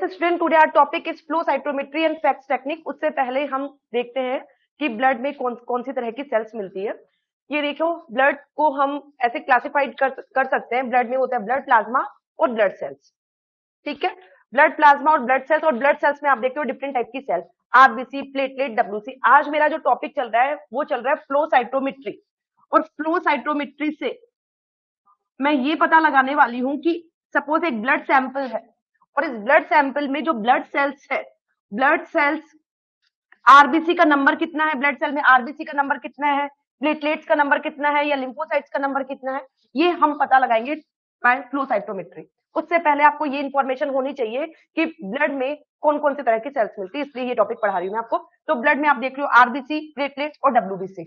Student, today our topic is flow cytometry and FACS technique. उससे पहले हम देखते हैं कि ब्लड में कौन कौन सी तरह की सेल्स मिलती है। ये देखो, ब्लड को हम ऐसे क्लासिफाइड कर सकते हैं। ब्लड में होता है ब्लड प्लाज्मा और ब्लड सेल्स। ठीक है, ब्लड प्लाज्मा और ब्लड सेल्स। और ब्लड सेल्स में आप देखते हो डिफरेंट टाइप की सेल्स, आरबीसी, प्लेटलेट, डब्ल्यूसी। आज मेरा जो टॉपिक चल रहा है वो चल रहा है फ्लो साइटोमेट्री। और फ्लो साइटोमेट्री से मैं ये पता लगाने वाली हूं कि सपोज एक ब्लड सैंपल है और इस ब्लड सैंपल में जो ब्लड सेल्स है, ब्लड सेल्स आरबीसी का नंबर कितना है, ब्लड सेल में आरबीसी का नंबर कितना है, प्लेटलेट्स का नंबर कितना है या लिम्फोसाइट्स का नंबर कितना है, ये हम पता लगाएंगे बाय फ्लो साइटोमेट्री। उससे पहले आपको ये इंफॉर्मेशन होनी चाहिए कि ब्लड में कौन कौन से तरह की सेल्स मिलती है, इसलिए ये टॉपिक पढ़ा रही हूँ मैं आपको। तो ब्लड में आप देख लो आरबीसी, प्लेटलेट्स और डब्ल्यूबीसी,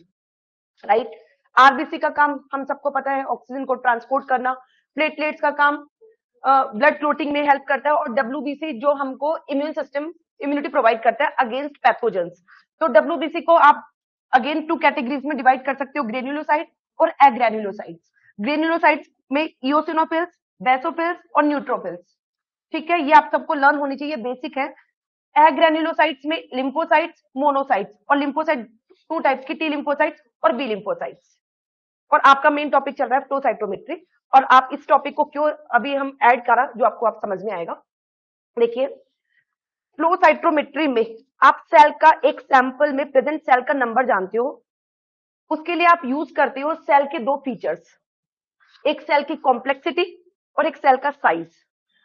राइट। आरबीसी का काम हम सबको पता है, ऑक्सीजन को ट्रांसपोर्ट करना। प्लेटलेट्स का काम ब्लड क्लोटिंग में हेल्प करता है। और डब्ल्यूबीसी जो हमको इम्यून सिस्टम इम्यूनिटी प्रोवाइड करता है अगेंस्ट पैथोजेंस। तो डब्ल्यूबीसी को आप अगेन 2 कैटेगरीज में डिवाइड कर सकते हो, ग्रेन्युलोसाइट और एग्रेन्युलोसाइट्स। ग्रेन्युलोसाइट्स में इओसिनोफिल्स, बेसोफिल्स और न्यूट्रोफिल्स। ठीक है, ये आप सबको लर्न होनी चाहिए, बेसिक है। एग्रेन्युलोसाइट्स में लिम्फोसाइट्स, मोनोसाइट्स। और लिम्फोसाइट 2 टाइप्स की, टी लिम्फोसाइट्स और बी लिम्फोसाइट्स। और आपका मेन टॉपिक चल रहा है फ्लो साइटोमेट्री। और आप इस टॉपिक को क्यों अभी हम ऐड करा, जो आपको आप समझ में आएगा। देखिए, फ्लो साइटोमेट्री में आप सेल का एक सैंपल में प्रेजेंट सेल का नंबर जानते हो। उसके लिए आप यूज करते हो सेल के 2 फीचर्स, एक सेल की कॉम्प्लेक्सिटी और एक सेल का साइज।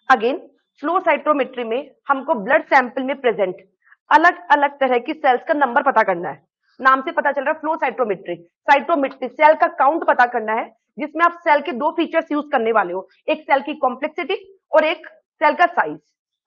अगेन फ्लो साइटोमेट्री में हमको ब्लड सैंपल में प्रेजेंट अलग अलग तरह की सेल्स का नंबर पता करना है। नाम से पता चल रहा है फ्लो साइटोमेट्री। साइटोमेट्री सेल का काउंट पता करना है, जिसमें आप सेल के 2 फीचर्स यूज करने वाले हो, एक सेल की कॉम्प्लेक्सिटी और एक सेल का साइज।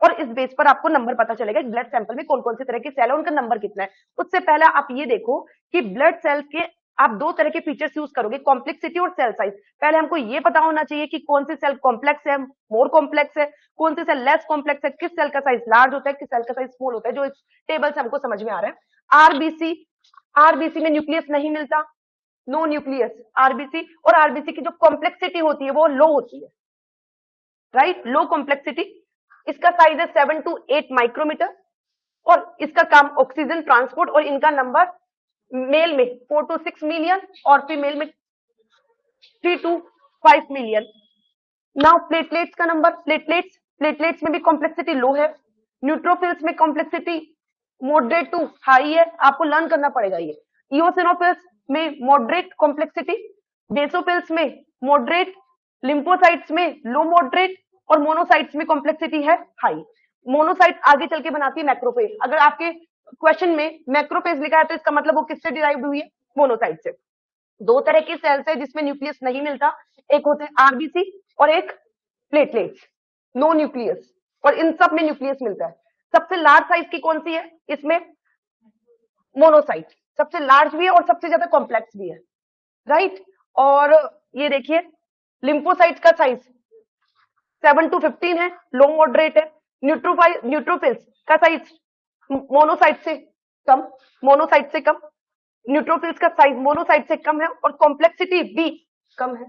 और इस बेस पर आपको नंबर पता चलेगा ब्लड सैंपल में कौन कौन से तरह के सेल है, उनका नंबर कितना है। उससे पहले आप ये देखो कि ब्लड सेल के आप 2 तरह के फीचर्स यूज करोगे, कॉम्प्लेक्सिटी और सेल साइज। पहले हमको ये पता होना चाहिए कि कौन सी सेल कॉम्प्लेक्स है, मोर कॉम्प्लेक्स है, कौन सी सेल लेस कॉम्प्लेक्स है, किस सेल का साइज लार्ज होता है, किस सेल का साइज स्मॉल होता है, जो इस टेबल से हमको समझ में आ रहा है। आरबीसी, आरबीसी में न्यूक्लियस नहीं मिलता, नो न्यूक्लियस आरबीसी। और आरबीसी की जो कॉम्प्लेक्सिटी होती है वो लो होती है, राइट, लो कॉम्प्लेक्सिटी। इसका साइज है 7 to 8 माइक्रोमीटर और इसका काम ऑक्सीजन ट्रांसपोर्ट। और इनका नंबर मेल में 4 to 6 मिलियन और फीमेल में 3 to 5 मिलियन। नाउ प्लेटलेट्स का नंबर, प्लेटलेट्स में भी कॉम्प्लेक्सिटी लो है। न्यूट्रोफिल्स में कॉम्प्लेक्सिटी मॉडरेट टू हाई है, आपको लर्न करना पड़ेगा ये। इओसिनोफिल्स में मॉडरेट कॉम्प्लेक्सिटी, बेसोफिल्स में मॉडरेट, लिम्फोसाइट्स में लो मॉडरेट और मोनोसाइट्स में कॉम्प्लेक्सिटी है हाई। मोनोसाइट आगे चल के बनाती है मैक्रोफेज। अगर आपके क्वेश्चन में मैक्रोफेज लिखा है तो इसका मतलब वो किससे डिराइव हुई है, मोनोसाइट से। 2 तरह की सेल्स है जिसमें न्यूक्लियस नहीं मिलता, एक होते हैं आरबीसी और एक प्लेटलेट्स, नो न्यूक्लियस। और इन सब में न्यूक्लियस मिलता है। सबसे लार्ज साइज की कौन सी है, इसमें मोनोसाइट सबसे लार्ज भी है और सबसे ज्यादा कॉम्प्लेक्स भी है, राइट। और ये देखिए लिम्फोसाइट का साइज 7 to 15 है, लो मॉडरेट है। न्यूट्रोफिल्स का साइज मोनोसाइट से कम, मोनोसाइट से कम। न्यूट्रोफिल्स का साइज मोनोसाइट से कम है और कॉम्प्लेक्सिटी भी कम है।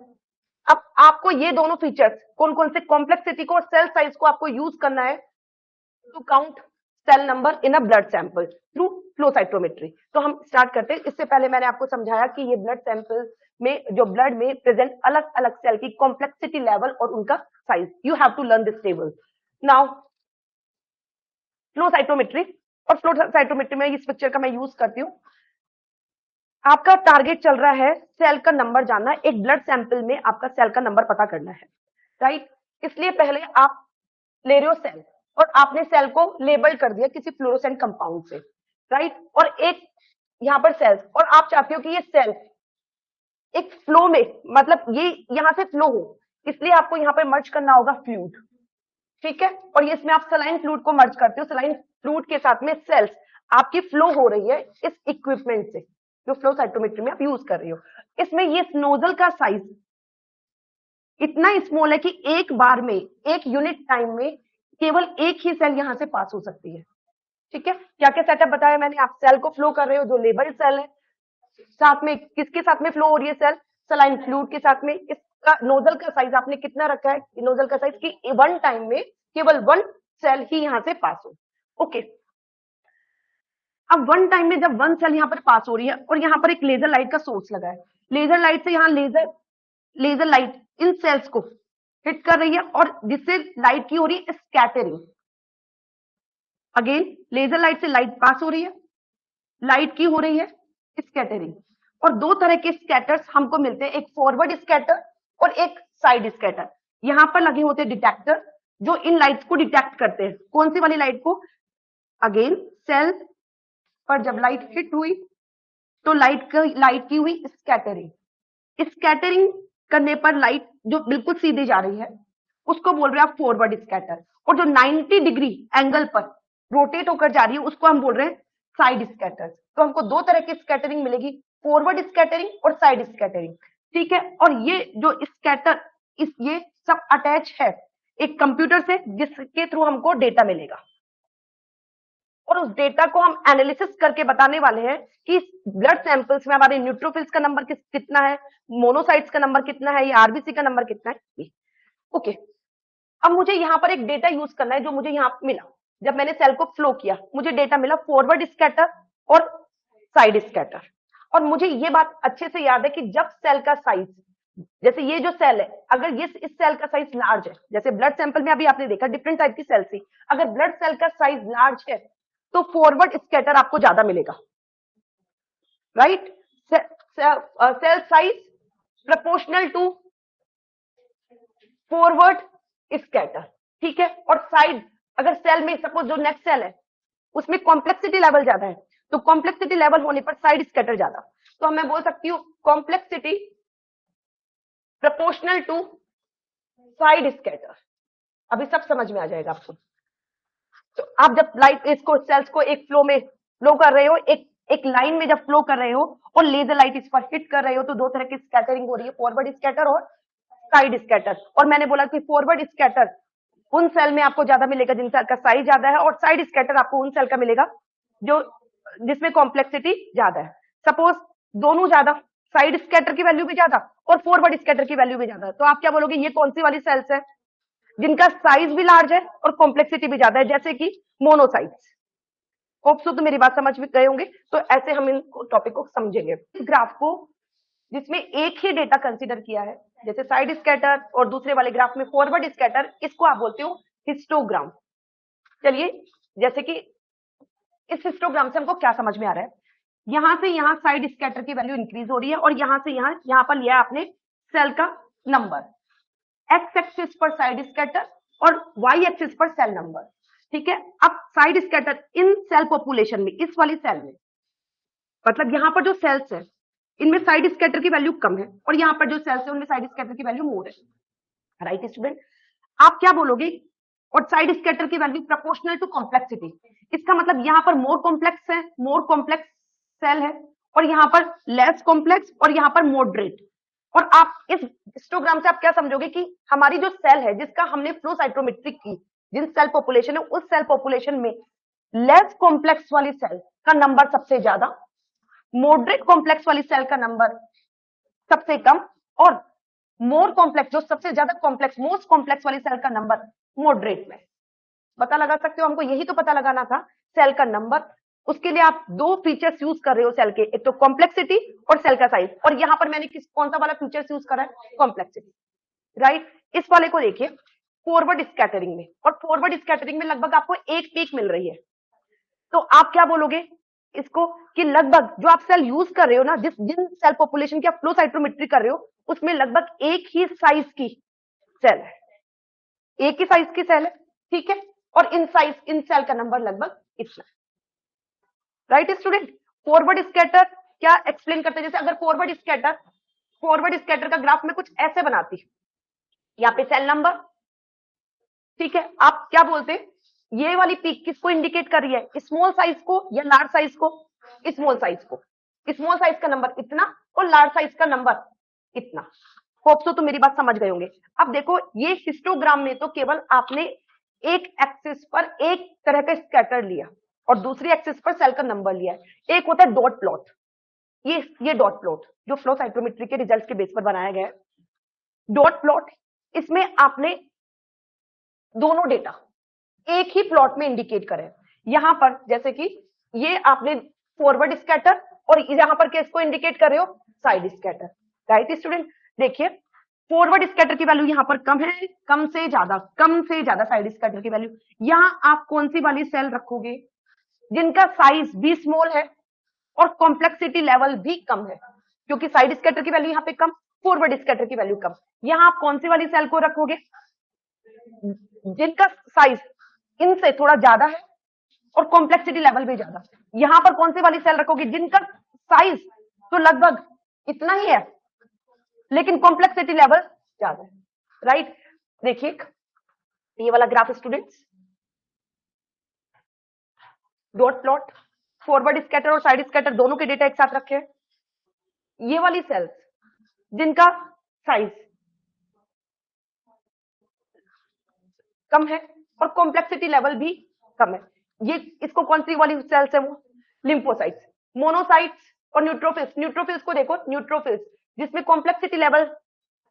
अब आपको ये दोनों फीचर्स, कौन कौन से, कॉम्प्लेक्सिटी को और सेल साइज को आपको यूज करना है to count cell number in a blood sample through flow cytometry. तो हम स्टार्ट करते हैं। इससे पहले मैंने आपको समझाया कि ये ब्लड सैंपल में जो ब्लड में प्रेजेंट अलग अलग सेल की कॉम्प्लेक्सिटी लेवल और उनका size, you have to learn this table. Now flow cytometry, और फ्लो साइटोमेट्री में इस पिक्चर का मैं यूज करती हूँ। आपका टारगेट चल रहा है सेल का नंबर जानना, एक ब्लड सैंपल में आपका सेल का नंबर पता करना है, राइट। इसलिए पहले आप ले रहे हो सेल और आपने सेल को लेबल कर दिया किसी फ्लोरोसेंट कंपाउंड से, राइट। और एक यहाँ पर सेल्स, और आप चाहते हो कि ये सेल एक फ्लो में, मतलब ये यहां से फ्लो हो, इसलिए आपको यहाँ पर मर्ज करना होगा फ्लूइड, ठीक है। और ये इसमें आप सलाइन फ्लूइड को मर्ज करते हो, सलाइन फ्लूइड के साथ में सेल्स आपकी फ्लो हो रही है इस इक्विपमेंट से जो फ्लो साइटोमेट्री में आप यूज कर रहे हो। इसमें ये नोजल का साइज इतना स्मॉल है कि एक बार में, एक यूनिट टाइम में केवल एक ही सेल यहां से पास हो सकती है, ठीक है। क्या क्या सेटअप बताया मैंने, आप सेल को फ्लो कर रहे हो जो लेबल सेल है, साथ में किसके साथ में फ्लो हो रही है सेल, सलाइन फ्लूइड के साथ में। इसका नोजल का साइज आपने कितना रखा है, नोजल का साइज की वन टाइम में केवल 1 सेल ही यहां से पास हो। ओके, अब वन टाइम में जब वन सेल यहाँ पर पास हो रही है और यहाँ पर एक लेजर लाइट का सोर्स लगा है, लेजर लाइट से यहाँ लेजर लाइट इन सेल्स को हिट कर रही है और जिससे लाइट की हो रही है स्कैटरिंग। अगेन लेजर लाइट से लाइट पास हो रही है, लाइट की हो रही है स्कैटरिंग। और दो तरह के स्कैटर्स हमको मिलते हैं, एक फॉरवर्ड स्कैटर और एक साइड स्कैटर। यहां पर लगे होते हैं डिटेक्टर जो इन लाइट्स को डिटेक्ट करते हैं। कौन सी वाली लाइट को? अगेन सेल पर जब लाइट हिट हुई तो लाइट की हुई स्कैटरिंग। स्कैटरिंग करने पर लाइट जो बिल्कुल सीधे जा रही है उसको बोल रहे हैं आप फॉरवर्ड स्कैटर, और जो 90 डिग्री एंगल पर रोटेट होकर जा रही है उसको हम बोल रहे हैं साइड स्कैटर। तो हमको दो तरह की स्कैटरिंग मिलेगी, फॉरवर्ड स्कैटरिंग और साइड स्कैटरिंग। ठीक है, और ये जो स्कैटर ये सब अटैच है एक कंप्यूटर से जिसके थ्रू हमको डेटा मिलेगा, और उस डेटा को हम एनालिसिस करके बताने वाले हैं कि ब्लड सैंपल्स में हमारे न्यूट्रोफिल्स का नंबर कितना है, मोनोसाइट्स का नंबर कितना है, या आरबीसी का नंबर कितना है। ओके, अब मुझे यहाँ पर एक डेटा यूज करना है जो मुझे यहाँ मिला जब मैंने सेल को फ्लो किया। मुझे डेटा मिला फॉरवर्ड स्कैटर और साइड स्कैटर। और मुझे ये बात अच्छे से याद है कि जब सेल का साइज, जैसे ये जो सेल है, अगर ये इस सेल का साइज लार्ज है, जैसे ब्लड सैंपल में अभी आपने देखा डिफरेंट टाइप की सेल थी, अगर ब्लड सेल का साइज लार्ज है तो फॉरवर्ड स्कैटर आपको ज्यादा मिलेगा, right? Cell size proportional to forward scatter, ठीक है। और साइड, अगर सेल में सपोज जो नेक्स्ट सेल है उसमें कॉम्प्लेक्सिटी लेवल ज्यादा है तो कॉम्प्लेक्सिटी लेवल होने पर साइड स्कैटर ज्यादा, तो मैं बोल सकती हूँ complexity proportional to side scatter. अभी सब समझ में आ जाएगा आपको। तो आप जब लाइट इसको सेल्स को एक फ्लो में फ्लो कर रहे हो, एक लाइन में जब फ्लो कर रहे हो और लेजर लाइट इस पर हिट कर रहे हो तो दो तरह की स्कैटरिंग हो रही है, फॉरवर्ड स्कैटर और साइड स्कैटर। और मैंने बोला कि फॉरवर्ड स्कैटर उन सेल में आपको ज्यादा मिलेगा जिन सेल का साइज ज्यादा है, और साइड स्कैटर आपको उन सेल का मिलेगा जो जिसमें कॉम्प्लेक्सिटी ज्यादा है। सपोज दोनों ज्यादा, साइड स्कैटर की वैल्यू भी ज्यादा और फॉरवर्ड स्कैटर की वैल्यू भी ज्यादा, तो आप क्या बोलोगे ये कौन सी वाली सेल्स है जिनका साइज भी लार्ज है और कॉम्प्लेक्सिटी भी ज्यादा है, जैसे कि मोनोसाइट्स। होप सो तो मेरी बात समझ में गए होंगे। तो ऐसे हम इन टॉपिक को समझेंगे। इस ग्राफ को जिसमें एक ही डेटा कंसीडर किया है, जैसे साइड स्कैटर और दूसरे वाले ग्राफ में फॉरवर्ड स्कैटर, इसको आप बोलते हो हिस्टोग्राम। चलिए, जैसे कि इस हिस्टोग्राम से हमको क्या समझ में आ रहा है, यहां से यहां साइड स्कैटर की वैल्यू इंक्रीज हो रही है और यहां से यहां पर लिया आपने सेल का नंबर, एक्स एक्सिस पर साइड स्कैटर और वाई एक्सिस पर सेल नंबर। ठीक है, अब साइड स्कैटर इन सेल पॉपुलेशन में, इस वाली सेल में, मतलब यहां पर जो सेल्स है इनमें साइड स्कैटर की वैल्यू कम है और यहां पर जो सेल्स है उनमें साइड स्कैटर की वैल्यू मोर है, राइट स्टूडेंट? आप क्या बोलोगे? और साइड स्कैटर की वैल्यू प्रोपोर्शनल टू कॉम्प्लेक्सिटी, इसका मतलब यहां पर मोर कॉम्प्लेक्स है, मोर कॉम्प्लेक्स सेल है, और यहां पर लेस कॉम्प्लेक्स और यहां पर मॉडरेट। और आप इस हिस्टोग्राम से आप क्या समझोगे कि हमारी जो सेल है जिसका हमने फ्लो साइटोमेट्री की, जिन सेल पॉपुलेशन है उस सेल पॉपुलेशन में लेस कॉम्प्लेक्स वाली सेल का नंबर सबसे ज्यादा, मॉडरेट कॉम्प्लेक्स वाली सेल का नंबर सबसे कम, और मोर कॉम्प्लेक्स जो सबसे ज्यादा कॉम्प्लेक्स मोस्ट कॉम्प्लेक्स वाली सेल का नंबर मॉडरेट में। पता लगा सकते हो, हमको यही तो पता लगाना था सेल का नंबर। उसके लिए आप दो फीचर्स यूज कर रहे हो सेल के, एक तो कॉम्प्लेक्सिटी और सेल का साइज, और यहां पर मैंने कौन सा वाला फीचर्स यूज करा है? Complexity, right? इस वाले को देखिए फॉरवर्ड स्कैटरिंग में, और फॉरवर्ड स्कैटरिंग में लगभग आपको एक पीक मिल रही है, तो आप क्या बोलोगे इसको कि लगभग जो आप सेल यूज कर रहे हो ना, जिन सेल पॉपुलेशन की आप फ्लो साइटोमेट्री कर रहे हो उसमें लगभग एक ही साइज की सेल है, एक ही साइज की सेल है, ठीक है, और इन सेल का नंबर लगभग इतना, राइट स्टूडेंट? फॉरवर्ड स्कैटर क्या एक्सप्लेन करते हैं, जैसे अगर फॉरवर्ड स्कैटर का ग्राफ में कुछ ऐसे बनाती, यहाँ पे सेल नंबर, ठीक है, आप क्या बोलते हैं ये वाली पीक किसको इंडिकेट कर रही है, स्मॉल साइज को या लार्ज साइज को? स्मॉल साइज को। स्मॉल साइज का नंबर इतना और लार्ज साइज का नंबर इतना। होप सो तो मेरी बात समझ गए होंगे। अब देखो ये हिस्टोग्राम में तो केवल आपने एक एक्सिस पर एक तरह का स्कैटर लिया और दूसरी एक्सिस पर सेल का नंबर लिया है। एक होता है डॉट प्लॉट, ये डॉट प्लॉट जो फ्लो साइटोमेट्री के रिजल्ट के बेस पर बनाया गया है। डॉट प्लॉट, इसमें आपने दोनों डेटा एक ही प्लॉट में इंडिकेट करें। यहां पर जैसे कि ये आपने फॉरवर्ड स्कैटर और यहां पर किसको इंडिकेट कर रहे हो, साइड स्कैटर, राइट स्टूडेंट। देखिए फॉरवर्ड स्कैटर की वैल्यू यहां पर कम है, कम से ज्यादा साइड स्कैटर की वैल्यू। यहां आप कौन सी वाली सेल रखोगे, जिनका साइज भी स्मॉल है और कॉम्प्लेक्सिटी लेवल भी कम है, क्योंकि साइड स्कैटर की वैल्यू यहाँ पे कम, फॉरवर्ड स्कैटर की वैल्यू कम। यहां आप कौन सी वाली सेल को रखोगे, जिनका साइज इनसे थोड़ा ज्यादा है और कॉम्प्लेक्सिटी लेवल भी ज्यादा। यहां पर कौन सी वाली सेल रखोगे, जिनका साइज तो लगभग इतना ही है लेकिन कॉम्प्लेक्सिटी लेवल ज्यादा है, राइट। देखिए ये वाला graph students, dot plot, forward scatter और साइड स्कैटर दोनों के डेटा एक साथ रखे हैं। ये वाली सेल्स जिनका साइज कम है और कॉम्प्लेक्सिटी लेवल भी कम है, ये इसको कौन सी वाली सेल्स है, वो लिम्फोसाइट्स, मोनोसाइट्स और न्यूट्रोफिल्स। न्यूट्रोफिल्स को देखो, न्यूट्रोफिल्स जिसमें कॉम्प्लेक्सिटी लेवल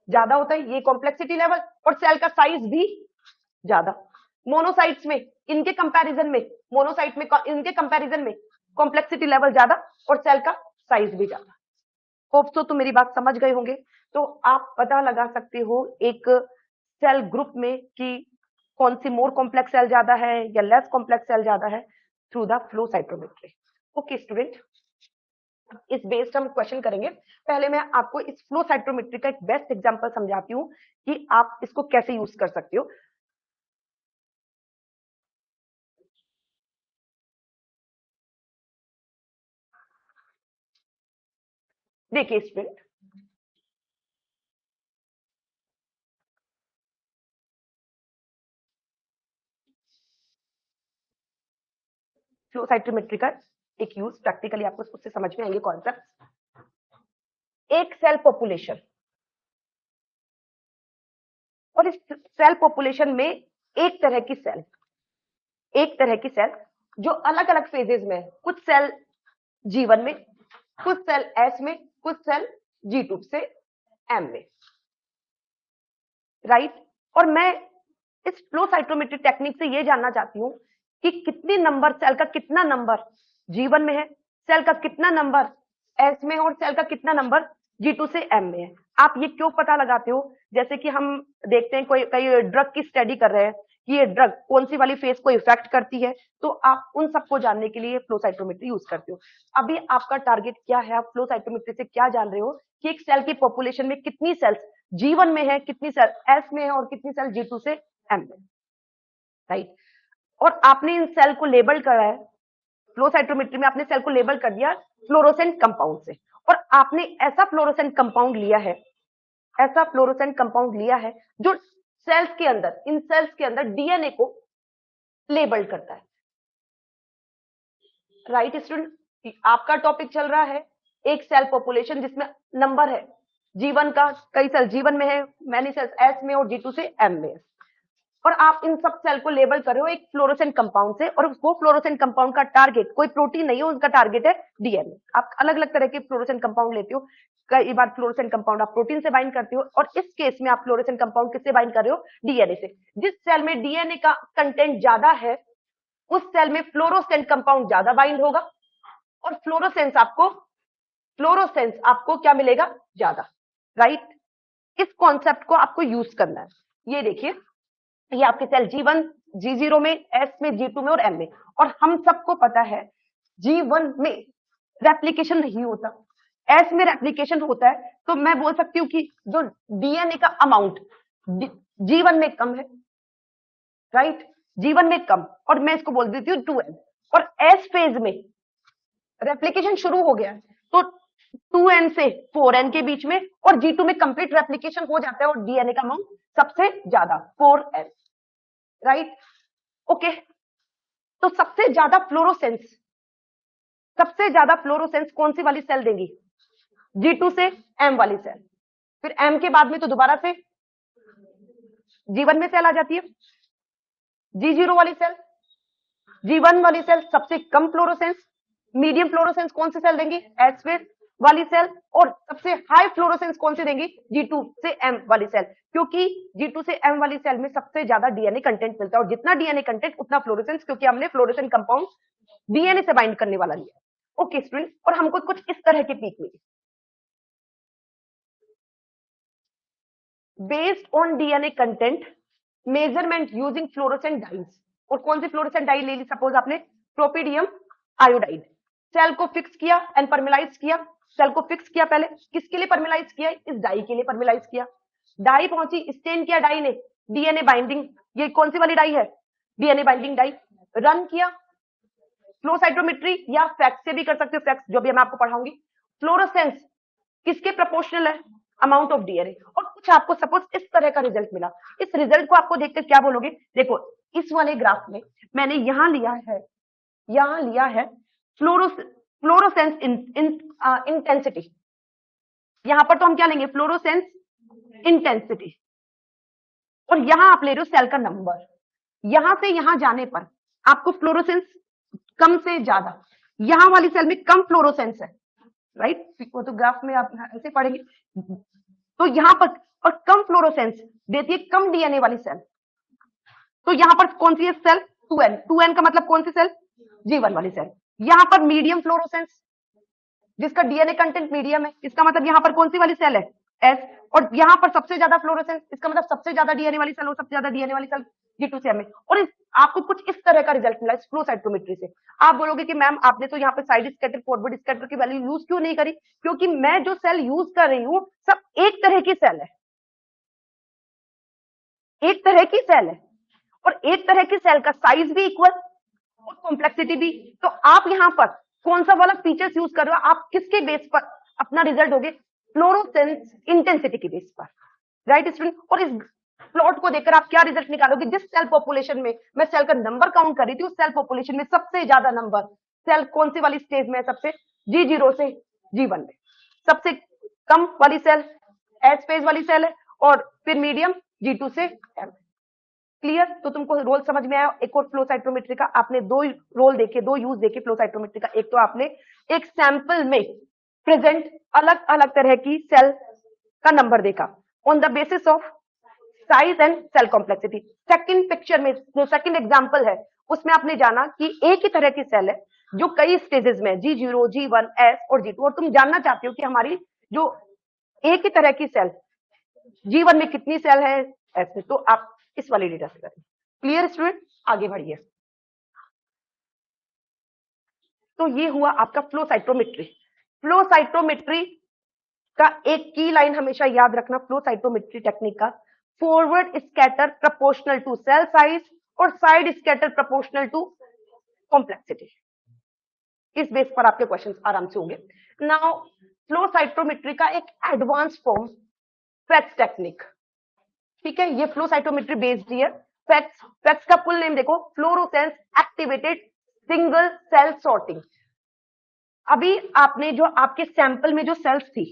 ज्यादा होता है, ये कॉम्प्लेक्सिटी लेवल और सेल का साइज भी ज्यादा। मोनोसाइट्स में इनके कंपैरिजन में, मोनोसाइट में इनके कंपैरिजन में कॉम्प्लेक्सिटी लेवल ज्यादा और सेल का साइज भी ज्यादा। होप सो तो मेरी बात समझ गए होंगे। तो आप पता लगा सकते हो एक सेल ग्रुप में कि कौन सी मोर कॉम्प्लेक्स सेल ज्यादा है या लेस कॉम्प्लेक्स सेल ज्यादा है through the flow cytometry. Okay student, इस बेस्ड हम क्वेश्चन करेंगे। पहले मैं आपको इस फ्लो साइटोमेट्री का एक बेस्ट एग्जांपल समझाती हूँ कि आप इसको कैसे यूज कर सकते हो। देखिए स्टूडेंट, फ्लो साइटोमेट्री का एक यूज प्रैक्टिकली आपको उससे समझ में आएंगे कॉन्सेप्ट। एक सेल पॉपुलेशन, और इस सेल पॉपुलेशन में एक तरह की सेल जो अलग अलग फेजेस में है। कुछ सेल G1 में, कुछ सेल S में, कुछ सेल G2 से M में, राइट। और मैं इस फ्लो साइटोमेट्री टेक्निक से ये जानना चाहती हूँ कि कितनी नंबर सेल का कितना नंबर G1 में है, सेल का कितना नंबर S में है और सेल का कितना नंबर G2 से M में है। आप ये क्यों पता लगाते हो, जैसे कि हम देखते हैं कोई कई ड्रग की स्टडी कर रहे हैं कि ये ड्रग कौन सी वाली फेज को इफेक्ट करती है, तो आप उन सबको जानने के लिए फ्लो साइटोमेट्री यूज करते हो। अभी आपका टारगेट क्या है, आप फ्लो साइटोमेट्री से क्या जान रहे हो कि एक सेल की पॉपुलेशन में कितनी सेल्स G1 में है, कितनी सेल S में है और कितनी सेल G2 से M में, राइट। और आपने इन सेल को लेबल करा है, फ्लो साइटोमेट्री में आपने सेल को लेबल कर दिया फ्लोरोसेंट कंपाउंड से, और आपने ऐसा फ्लोरोसेंट कंपाउंड लिया है जो सेल्स के अंदर, इन सेल्स के अंदर डीएनए को लेबल करता है, राइट स्टूडेंट। आपका टॉपिक चल रहा है एक सेल पॉपुलेशन जिसमें नंबर है G1 का, कई सेल G1 में है, मैनी सेल्स S में और G2 से M में, और आप इन सब सेल को लेबल कर रहे हो एक फ्लोरोसेंट कंपाउंड से, और वो फ्लोरोसेंट कंपाउंड का टारगेट कोई प्रोटीन नहीं है, उसका टारगेट है डीएनए। आप अलग अलग तरह के फ्लोरोसेंट कंपाउंड लेते हो, कई बार फ्लोरोसेंट कंपाउंड आप प्रोटीन से बाइंड करते हो, और इस केस में आप फ्लोरोसेंट कंपाउंड किससे बाइंड कर रहे हो, डीएनए से। जिस सेल में डीएनए का कंटेंट ज्यादा है उस सेल में फ्लोरोसेंट कंपाउंड ज्यादा बाइंड होगा, और फ्लोरोसेंस आपको क्या मिलेगा, ज्यादा, राइट। इस कॉन्सेप्ट को आपको यूज करना है। ये देखिए, ये आपके सेल G1, G0 में, S में, G2 में और M में, और हम सबको पता है G1 में रेप्लिकेशन नहीं होता, S में रेप्लिकेशन होता है। तो मैं बोल सकती हूँ कि जो डीएनए का अमाउंट G1 में कम है, राइट, G1 में कम, और मैं इसको बोल देती हूँ 2N। और S फेज में रेप्लिकेशन शुरू हो गया है तो 2N से 4N के बीच में, और G2 में कंप्लीट रेप्लिकेशन हो जाता है और डीएनए का अमाउंट सबसे ज्यादा 4N, राइट। ओके, तो सबसे ज्यादा फ्लोरोसेंस कौन सी वाली सेल देंगी, G2 से M वाली सेल। फिर M के बाद में तो दोबारा से G1 में सेल आ जाती है, G0 वाली सेल, G1 वाली सेल सबसे कम फ्लोरोसेंस, मीडियम फ्लोरोसेंस कौन सी सेल देंगी, S फेज, वाली सेल, और सबसे हाई फ्लोरोसेंस कौन सी देंगी, G2 से M वाली सेल, क्योंकि G2 से M वाली सेल में सबसे ज्यादा डीएनए कंटेंट मिलता है, और जितना डीएनए कंटेंट उतना फ्लोरोसेंस, क्योंकि हमने फ्लोरोसेंट कंपाउंड डीएनए से बाइंड करने वाला लिया। ओके स्टूडेंट, और हमको कुछ इस तरह की पीक मिली based on DNA content, measurement using fluorescent dyes. और कौन सी फ्लोरोसेंट डाई ले ली, सपोज आपने प्रोपीडियम आयोडाइड, सेल को फिक्स किया एंड परमिलाइज किया, सेल को फिक्स किया, पहले किसके लिए परमिलाइज किया, इस डाई के लिए परमिलाइज किया, डाई पहुंची, स्टेन किया डाई ने, डीएनए बाइंडिंग, ये कौन सी वाली डाई है, डीएनए बाइंडिंग डाई, रन किया, फ्लो साइटोमेट्री या फैक्स से भी कर सकते हो, फैक्स जो भी मैं आपको पढ़ाऊंगी, फ्लोरोसेंस किसके प्रोपोर्शनल है, अमाउंट ऑफ डीएनए, और कुछ आपको सपोज इस तरह का रिजल्ट मिला, इस रिजल्ट को आपको देखकर क्या बोलोगे, देखो इस वाले ग्राफ में मैंने यहां लिया है फ्लोरोसेंस इंटेंसिटी, यहां पर तो हम क्या लेंगे, फ्लोरोसेंस इंटेंसिटी, और यहां आप ले रहे हो सेल का नंबर, यहां से यहां जाने पर आपको फ्लोरोसेंस कम से ज्यादा, यहां वाली सेल में कम फ्लोरोसेंस है, राइट, फोटोग्राफ में आप ऐसे पढ़ेंगे, तो यहां पर और कम फ्लोरोसेंस देती है कम डीएनए वाली सेल, तो यहां पर कौन सी है सेल, 2n का मतलब कौन सी सेल, G1 वाली सेल, यहां पर मीडियम फ्लोरोसेंस जिसका डीएनए कंटेंट मीडियम है, इसका मतलब यहां पर कौन सी वाली सेल है, S, और यहां पर सबसे ज्यादा फ्लोरोसेंस, इसका मतलब सबसे ज्यादा डीएनए वाली सेल, और सबसे ज्यादा डीएनए वाली सेल G2 से M है, और आपको कुछ इस तरह का रिजल्ट मिला फ्लो साइटोमेट्री से। आप बोलोगे कि मैम आपने तो यहाँ पे साइड स्कैटर फॉरवर्ड स्कैटर की वैल्यू यूज क्यों नहीं करी, क्योंकि मैं जो सेल यूज कर रही हूँ सब एक तरह की सेल है, एक तरह की सेल है, और एक तरह की सेल का साइज भी इक्वल और कॉम्प्लेक्सिटी भी, तो आप यहां पर कौन सा वाला फीचर्स यूज कर रहे हो, आप किसके बेस पर अपना रिजल्ट दोगे, फ्लोरोसेंस इंटेंसिटी के बेस पर, राइट स्टूडेंट, और इस प्लॉट को देखकर आप क्या रिजल्ट निकालोगे, जिस सेल पॉपुलेशन में मैं सेल का नंबर काउंट कर रही थी, उस सेल पॉपुलेशन में सबसे ज्यादा नंबर सेल कौन सी वाली स्टेज में है, सबसे G0 से G1 में, सबसे कम वाली सेल एस फेज वाली सेल है, और फिर मीडियम G2 से M। क्लियर, तो तुमको रोल समझ में आया। एक और फ्लो साइटोमेट्री का आपने दो रोल देखे, दो यूज देखे फ्लो साइटोमेट्री का, एक तो आपने एक सैंपल में प्रेजेंट अलग अलग तरह की सेल का नंबर देखा on the basis of size and cell complexity. Second picture में जो सेकंड एग्जांपल है उसमें आपने जाना कि एक ही तरह की सेल है जो कई स्टेजेस में, G0, G1, S और G2, और तुम जानना चाहते हो कि हमारी जो एक ही तरह की सेल G1 में कितनी सेल है, ऐसे, तो आप इस वाली डेटा से करें। क्लियर स्टूडेंट, आगे बढ़िए। तो ये हुआ आपका फ्लो साइटोमेट्री। फ्लो साइटोमेट्री का एक की लाइन हमेशा याद रखना फ्लो साइटोमेट्री टेक्निक का, forward scatter proportional to cell size और side scatter proportional to complexity. इस बेस पर आपके क्वेश्चंस आराम से होंगे। नाउ फ्लो साइटोमेट्री का एक एडवांस फॉर्म फैक्स टेक्निक, ठीक है, ये फ्लो साइटोमेट्री बेस्ड है। फैक्स, फैक्स का फुल नेम देखो, fluorescence activated single cell sorting. अभी आपने जो आपके सैंपल में जो सेल्स थी,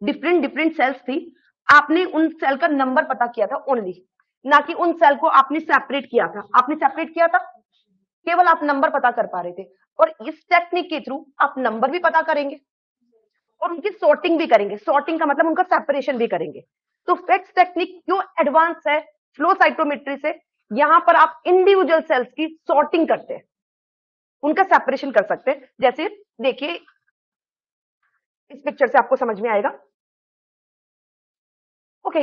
डिफरेंट डिफरेंट सेल्स थी, आपने उन सेल का नंबर पता किया था ओनली, ना कि उन सेल को आपने सेपरेट किया था। आपने सेपरेट किया था, केवल आप नंबर पता कर पा रहे थे, और इस टेक्निक के थ्रू आप नंबर भी पता करेंगे और उनकी सॉर्टिंग भी करेंगे। सॉर्टिंग का मतलब उनका सेपरेशन भी करेंगे। तो फैक्स टेक्निक क्यों एडवांस है फ्लो साइटोमेट्री से, यहां पर आप इंडिविजुअल सेल्स की सॉर्टिंग करते हैं, उनका सेपरेशन कर सकते हैं। जैसे देखिए इस पिक्चर से आपको समझ में आएगा। ओके,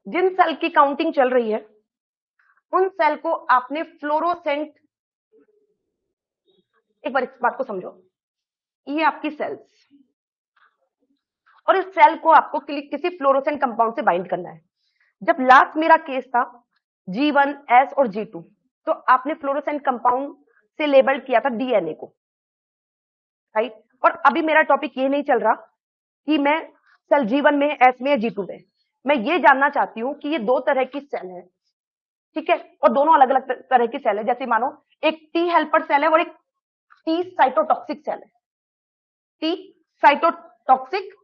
जिन सेल की काउंटिंग चल रही है उन सेल को आपने फ्लोरोसेंट, एक बार इस बात को समझो, ये आपकी सेल्स, और इस सेल को आपको किसी फ्लोरोसेंट कंपाउंड से बाइंड करना है। जब लास्ट मेरा केस था G1, S और G2, तो आपने फ्लोरोसेंट कंपाउंड से लेबल किया था डीएनए को, राइट। और अभी मेरा टॉपिक ये नहीं चल रहा कि मैं सेल G1 में, S में या G2 में, मैं ये जानना चाहती हूँ कि ये दो तरह की सेल है, ठीक है, और दोनों अलग अलग तरह की सेल है। जैसे मानो एक टी हेल्पर सेल है और एक टी साइटोटॉक्सिक सेल है, टी साइटोटॉक्सिक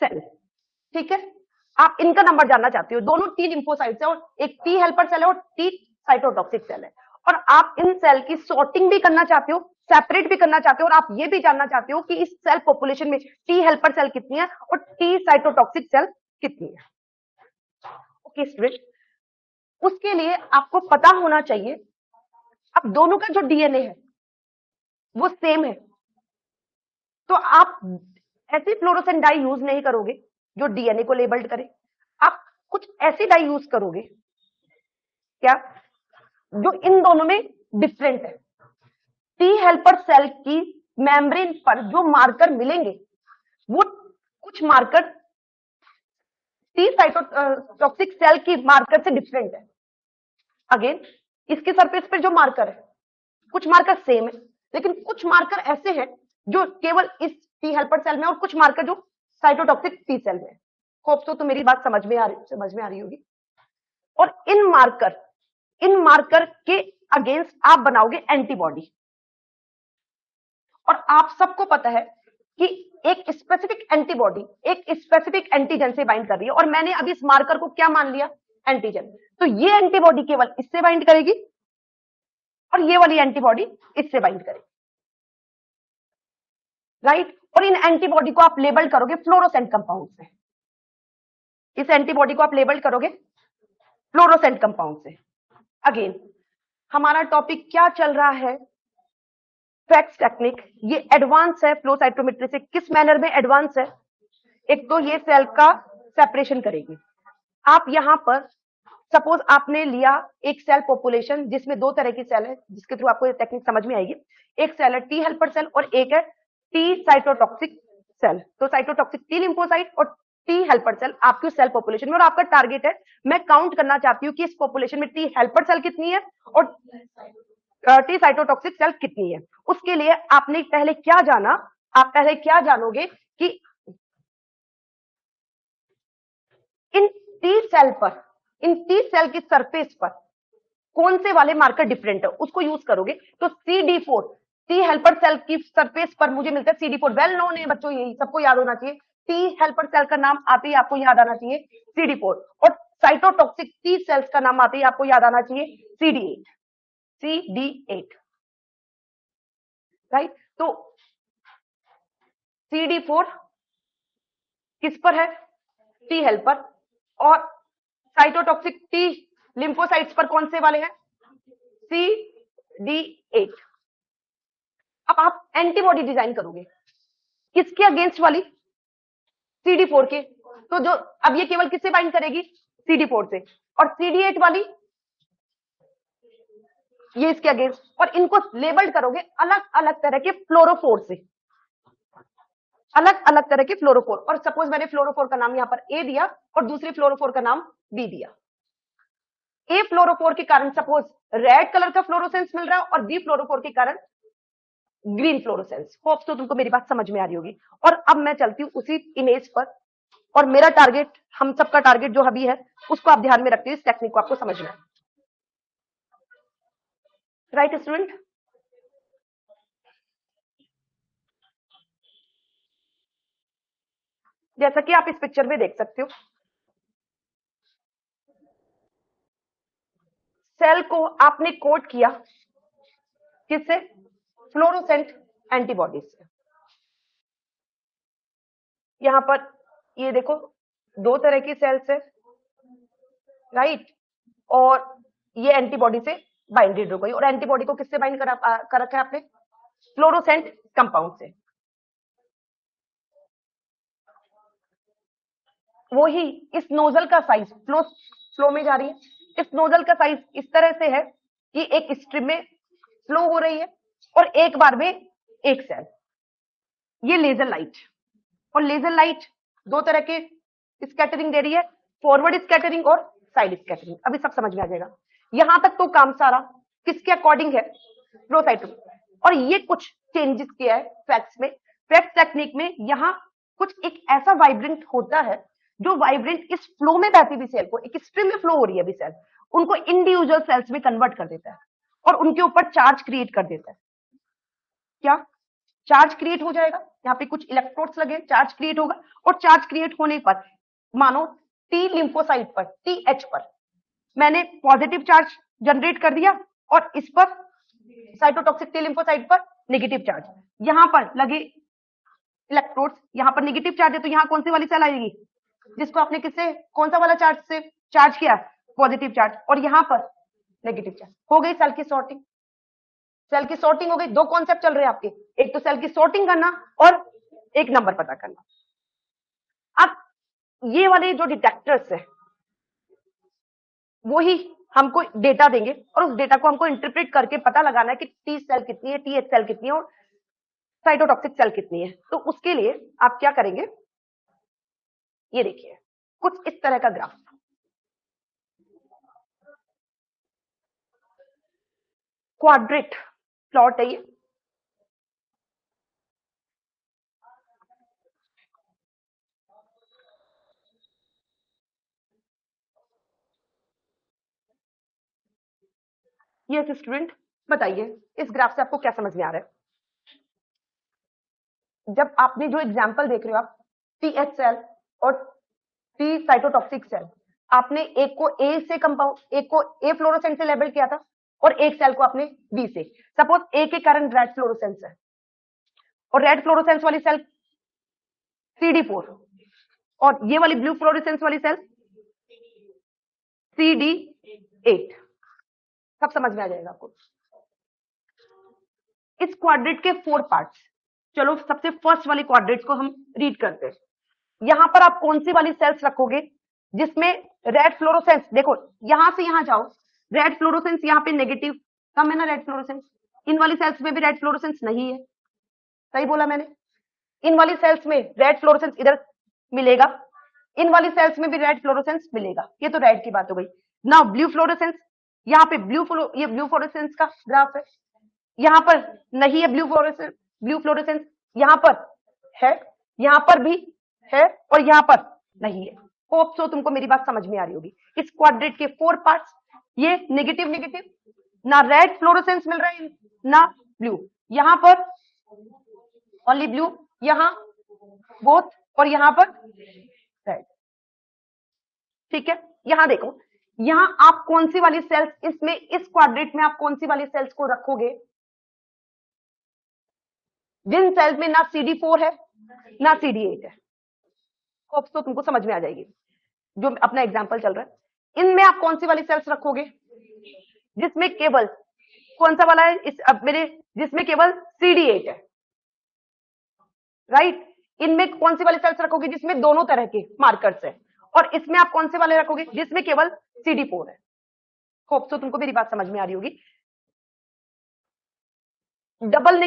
सेल, ठीक है। आप इनका नंबर जानना चाहते हो, दोनों टी लिम्फोसाइट्स है और एक टी हेल्पर सेल है और टी साइटोटॉक्सिक सेल है, और आप इन सेल की सॉर्टिंग भी करना चाहते हो, सेपरेट भी करना चाहते हो, और आप ये भी जानना चाहते हो कि इस सेल पॉपुलेशन में टी हेल्पर सेल कितनी है और टी साइटोटॉक्सिक सेल कितनी है। ओके स्टूडेंट, उसके लिए आपको पता होना चाहिए, अब दोनों का जो डीएनए है वो सेम है, तो आप ऐसी फ्लोरोसेंट डाई यूज नहीं करोगे जो डीएनए को लेबल्ड करे, आप कुछ ऐसी डाई यूज करोगे क्या जो इन दोनों में डिफरेंट है। टी हेल्पर सेल की मेम्ब्रेन पर जो मार्कर मिलेंगे वो कुछ मार्कर टी साइटोटॉक्सिक सेल की मार्कर से डिफरेंट है। अगेन इसके सरफेस पर जो मार्कर है, कुछ मार्कर सेम है, लेकिन कुछ मार्कर ऐसे हैं जो केवल इस टी हेल्पर सेल में और कुछ मार्कर जो साइटोटॉक्सिक टी सेल में है। होप सो तो मेरी बात समझ में आ रही होगी। और इन मार्कर के अगेंस्ट आप बनाओगे एंटीबॉडी, और आप सबको पता है कि एक स्पेसिफिक एंटीबॉडी एक स्पेसिफिक एंटीजन से बाइंड कर रही है, और मैंने अभी इस मार्कर को क्या मान लिया, एंटीजन। तो ये एंटीबॉडी केवल इससे बाइंड करेगी और ये वाली एंटीबॉडी इससे बाइंड करेगी, राइट। और इन एंटीबॉडी को आप लेबल करोगे फ्लोरोसेंट कंपाउंड से, इस एंटीबॉडी को आप लेबल करोगे फ्लोरोसेंट कंपाउंड से। अगेन हमारा टॉपिक क्या चल रहा है, फैक्स टेक्निक। ये एडवांस है फ्लो साइटोमेट्री से, किस मैनर में एडवांस है, एक तो ये सेल का सेपरेशन करेगी। आप यहां पर सपोज आपने लिया एक सेल पॉपुलेशन जिसमें दो तरह की सेल है, जिसके थ्रू आपको ये टेक्निक समझ में आएगी। एक सेल है टी हेल्पर सेल और एक है टी साइटोटॉक्सिक सेल। तो साइटोटॉक्सिक टी लिम्फोसाइट और टी हेल्पर सेल आपकी सेल पॉपुलेशन में, और आपका टारगेट है, मैं काउंट करना चाहती हूँ कि इस पॉपुलेशन में टी हेल्पर सेल कितनी है और टी साइटोटॉक्सिक सेल कितनी है। उसके लिए आपने पहले क्या जाना, आप पहले क्या जानोगे कि इन टी सेल की सरफेस पर कौन से वाले मार्कर डिफरेंट है, उसको यूज करोगे। तो CD4 टी हेल्पर सेल की सरफेस पर मुझे मिलता है CD4, वेल नोन है बच्चों, यही सबको याद होना चाहिए। टी हेल्पर सेल का नाम आते ही आपको याद आना चाहिए CD4, और साइटोटॉक्सिक टी सेल्स का नाम आते ही आपको याद आना चाहिए CD8, राइट। तो CD4 किस पर है, टी हेल्पर, और साइटोटॉक्सिक टी लिम्फोसाइट्स पर कौन से वाले हैं, CD8। अब आप एंटीबॉडी डिजाइन करोगे किसके अगेंस्ट वाली, CD4 के। तो जो अब ये केवल किससे बाइंड करेगी, CD4 से, और CD8 वाली ये इसके अगेंस्ट, और इनको लेबल्ड करोगे अलग अलग तरह के फ्लोरोफोर से, अलग अलग तरह के फ्लोरोफोर। और सपोज मैंने फ्लोरोफोर का नाम यहाँ पर ए दिया और दूसरे फ्लोरोफोर का नाम बी दिया। ए फ्लोरोफोर के कारण सपोज रेड कलर का फ्लोरोसेंस मिल रहा है और बी फ्लोरोफोर के कारण ग्रीन फ्लोरोसेंस। होप तो तुमको मेरी बात समझ में आ रही होगी। और अब मैं चलती हूँ उसी इमेज पर, और मेरा टारगेट, हम सबका टारगेट जो अभी है उसको आप ध्यान में रखते हुए इस टेक्निक को आपको समझना, राइट स्टूडेंट। जैसा कि आप इस पिक्चर में देख सकते हो, सेल को आपने कोट किया किससे, फ्लोरोसेंट एंटीबॉडीज से। यहां पर ये देखो दो तरह की सेल्स है, राइट, और ये एंटीबॉडी से बाइंडेड हो गई, और एंटीबॉडी को किससे बाइंड कर रखा है आपने, फ्लोरोसेंट कंपाउंड से। वो ही इस नोजल का साइज, फ्लो में जा रही है, इस नोजल का साइज इस तरह से है कि एक स्ट्रिप में फ्लो हो रही है और एक बार में एक सेल। ये लेजर लाइट, और लेजर लाइट दो तरह के स्कैटरिंग दे रही है, फॉरवर्ड स्कैटरिंग और साइड स्कैटरिंग। अभी सब समझ में आ जाएगा। यहां तक तो काम सारा किसके अकॉर्डिंग है, फ्लो साइटोमेट्री। और ये कुछ चेंजेस किया है फैक्स में, फैक्स टेक्निक में। यहां कुछ एक ऐसा वाइब्रेंट होता है जो वाइब्रेंट इस फ्लो में बहती हुई सेल को, एक स्ट्रीम में फ्लो हो रही है अभी सेल, उनको इंडिविजुअल सेल्स में कन्वर्ट कर देता है और उनके ऊपर चार्ज क्रिएट कर देता है। क्या चार्ज क्रिएट हो जाएगा, यहाँ पे कुछ इलेक्ट्रोड्स लगे, चार्ज क्रिएट होगा, और चार्ज क्रिएट होने पर मानो टी लिम्फोसाइट पर, टीएच पर मैंने पॉजिटिव चार्ज जनरेट कर दिया, और इस पर साइटोटॉक्सिक टी लिम्फोसाइट पर नेगेटिव चार्ज, यहाँ पर लगे इलेक्ट्रोड्स, यहाँ पर नेगेटिव चार्ज है, तो यहाँ कौन सी वाली सेल आएगी जिसको आपने किससे, कौन सा वाला चार्ज से चार्ज किया, पॉजिटिव चार्ज, और यहाँ पर नेगेटिव चार्ज। हो गई सेल की सॉर्टिंग, सेल की सॉर्टिंग हो गई। दो कॉन्सेप्ट चल रहे हैं आपके, एक तो सेल की सॉर्टिंग करना और एक नंबर पता करना। अब ये वाले जो डिटेक्टर्स है वो ही हमको डेटा देंगे, और उस डेटा को हमको इंटरप्रेट करके पता लगाना है कि टी सेल कितनी है, टी एच सेल कितनी है, और साइटोटॉक्सिक सेल कितनी है। तो उसके लिए आप क्या करेंगे, ये देखिए कुछ इस तरह का ग्राफ, क्वाड्रेट प्लॉट है ये स्टूडेंट बताइए इस ग्राफ से आपको क्या समझ में आ रहा है। जब आपने जो एग्जांपल देख रहे हो आप, टी एच सेल और टी साइटोटॉक्सिक सेल, आपने एक को ए से कंपाउंड, एक को ए फ्लोरोसेंट से लेबल किया था, और एक सेल को आपने बी से। सपोज ए के कारण रेड फ्लोरोसेंस है, और रेड फ्लोरोसेंस वाली सेल CD4, और ये वाली ब्लू फ्लोरोसेंस वाली सेल CD8। सब समझ में आ जाएगा आपको। इस क्वाड्रेट के 4 पार्ट्स, चलो सबसे फर्स्ट वाली क्वाड्रेट को हम रीड करते हैं। यहां पर आप कौन सी वाली सेल्स रखोगे जिसमें रेड फ्लोरोसेंस, देखो यहां से यहां जाओ, रेड फ्लोरोसेंस यहाँ पे नेगेटिव कम है ना, रेड फ्लोरोसेंस, इन वाली सेल्स में भी रेड फ्लोरोसेंस नहीं है, सही बोला मैंने, इन वाली सेल्स में रेड फ्लोरोसेंस इधर मिलेगा, इन वाली सेल्स में भी रेड फ्लोरोसेंस मिलेगा, ये तो रेड की बात हो गई। नाउ ब्लू फ्लोरोसेंस, यहाँ पे ये ब्लू फ्लोरोसेंस का ग्राफ है, यहाँ पर नहीं है ब्लू फ्लोरोसेंस यहाँ पर है, यहाँ पर भी है, और यहाँ पर नहीं है। होप सो तुमको मेरी बात समझ में आ रही होगी। इस क्वाड्रेट के 4 पार्ट्स, ये नेगेटिव नेगेटिव, ना रेड फ्लोरोसेंस मिल रहा है ना ब्लू, यहाँ पर ओनली ब्लू, यहाँ बोथ, और यहाँ पर रेड। ठीक है, यहाँ देखो, यहाँ आप कौन सी वाली सेल्स, इसमें इस क्वाड्रेट में आप कौन सी वाली सेल्स को रखोगे जिन सेल्स में ना CD4 है ना CD8 है। होप्स तो तुमको समझ में आ जाएगी जो अपना एग्जांपल चल रहा है। इनमें आप कौन सी वाली सेल्स रखोगे जिसमें केवल कौन सा वाला है, इस अब मेरे जिसमें केवल CD8 है, राइट। इनमें कौन सी वाली सेल्स रखोगे जिसमें दोनों तरह के मार्कर्स है, और इसमें आप कौन से वाले रखोगे जिसमें केवल CD4 है। होप तो तुमको मेरी बात समझ में आ रही होगी। डबल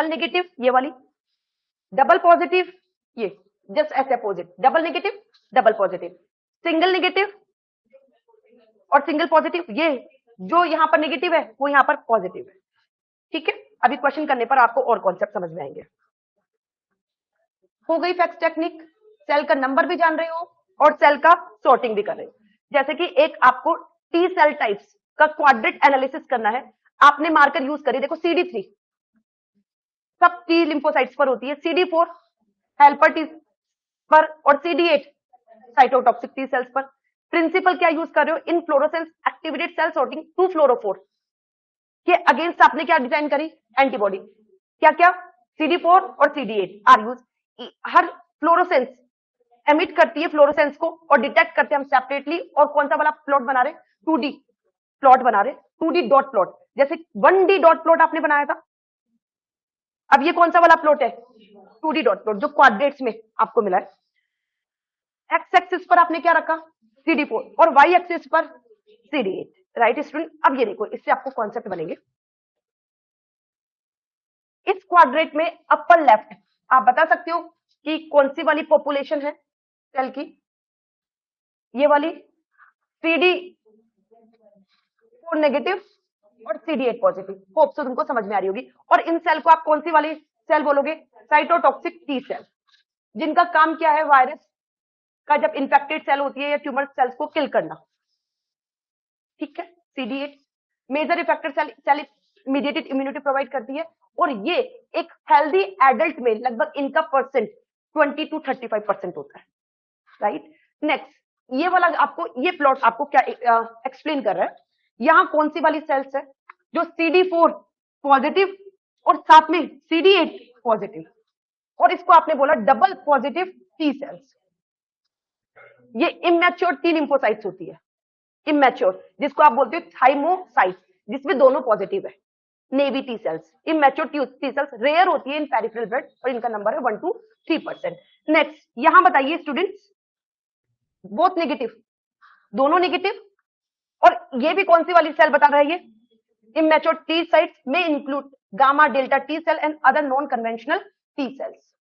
नेगेटिव ये वाली, डबल पॉजिटिव ये, जस्ट ऐसे opposite, double negative double positive, single negative और सिंगल पॉजिटिव, ये जो यहां पर नेगेटिव है वो यहां पर पॉजिटिव है। ठीक है, अभी क्वेश्चन करने पर आपको और कॉन्सेप्ट समझ में आएंगे। हो गई फैक्स टेक्निक, सेल का नंबर भी जान रहे हो और सेल का सॉर्टिंग भी कर रहे हो। जैसे कि एक आपको टी सेल टाइप्स का क्वाड्रेट एनालिसिस करना है, आपने मार्कर यूज करी, देखो CD3 सब टी लिम्फोसाइट्स पर होती है, CD4 हेल्पर टी पर, और CD8 साइटोटॉक्सिक टी सेल्स पर। प्रिंसिपल क्या यूज कर रहे हो, इन फ्लोरोसेंस एक्टिवेटेड सेल सॉर्टिंग 2-फ्लोरोफोर के अगेंस्ट आपने क्या डिजाइन करी, एंटीबॉडी। क्या क्या, CD4 और CD8 आर यूज। हर फ्लोरोसेंस एमिट करती है फ्लोरोसेंस को, और डिटेक्ट करते हैं हम सेपरेटली, और कौन सा वाला प्लॉट बना रहे, 2D प्लॉट बना रहे, 2D डॉट प्लॉट, जैसे 1D डॉट प्लॉट आपने बनाया था, अब ये कौन सा वाला प्लॉट है, 2D डॉट प्लॉट जो क्वाड्रेट्स में आपको मिला है। एक्स एक्सिस पर आपने क्या रखा, CD4, और वाई एक्सिस पर CD8, राइट स्टूडेंट। अब ये देखो, इससे आपको कॉन्सेप्ट बनेंगे। इस क्वाड्रेट में अपर लेफ्ट आप बता सकते हो कि कौन सी वाली पॉपुलेशन है सेल की, ये वाली CD4 नेगेटिव और CD8 पॉजिटिव। होप सो तुमको समझ में आ रही होगी। और इन सेल को आप कौन सी वाली सेल बोलोगे, साइटोटॉक्सिक टी सेल, जिनका काम क्या है, वायरस का जब इन्फेक्टेड सेल होती है या ट्यूमर सेल्स को किल करना। ठीक है, CD8 major effected cell mediated immunity provide करती है, और ये एक हेल्दी एडल्ट में लगभग इनका परसेंट 20 to 35% होता है, राइट। नेक्स्ट, ये वाला आपको, ये प्लॉट आपको क्या एक्सप्लेन कर रहा है, यहां कौन सी वाली सेल्स है जो CD4 पॉजिटिव और साथ में CD8 पॉजिटिव, और इसको आपने बोला डबल पॉजिटिव टी सेल्स। ये इमेच्योर टी लिम्फोसाइट्स होती है, इमेच्योर, जिसको आप बोलते हो थाइमोसाइट्स, जिसमें दोनों पॉजिटिव है, naive T cells. Immature T cells rare होती है इन पेरिफेरल ब्लड और इनका नंबर है 1 to 3%। नेक्स्ट, यहां बताइए स्टूडेंट्स, बोथ नेगेटिव, दोनों नेगेटिव, और ये भी कौन सी वाली सेल बता रहा है, ये इमेच्योर टी साइट्स में include gamma delta T cell and other non conventional T cells.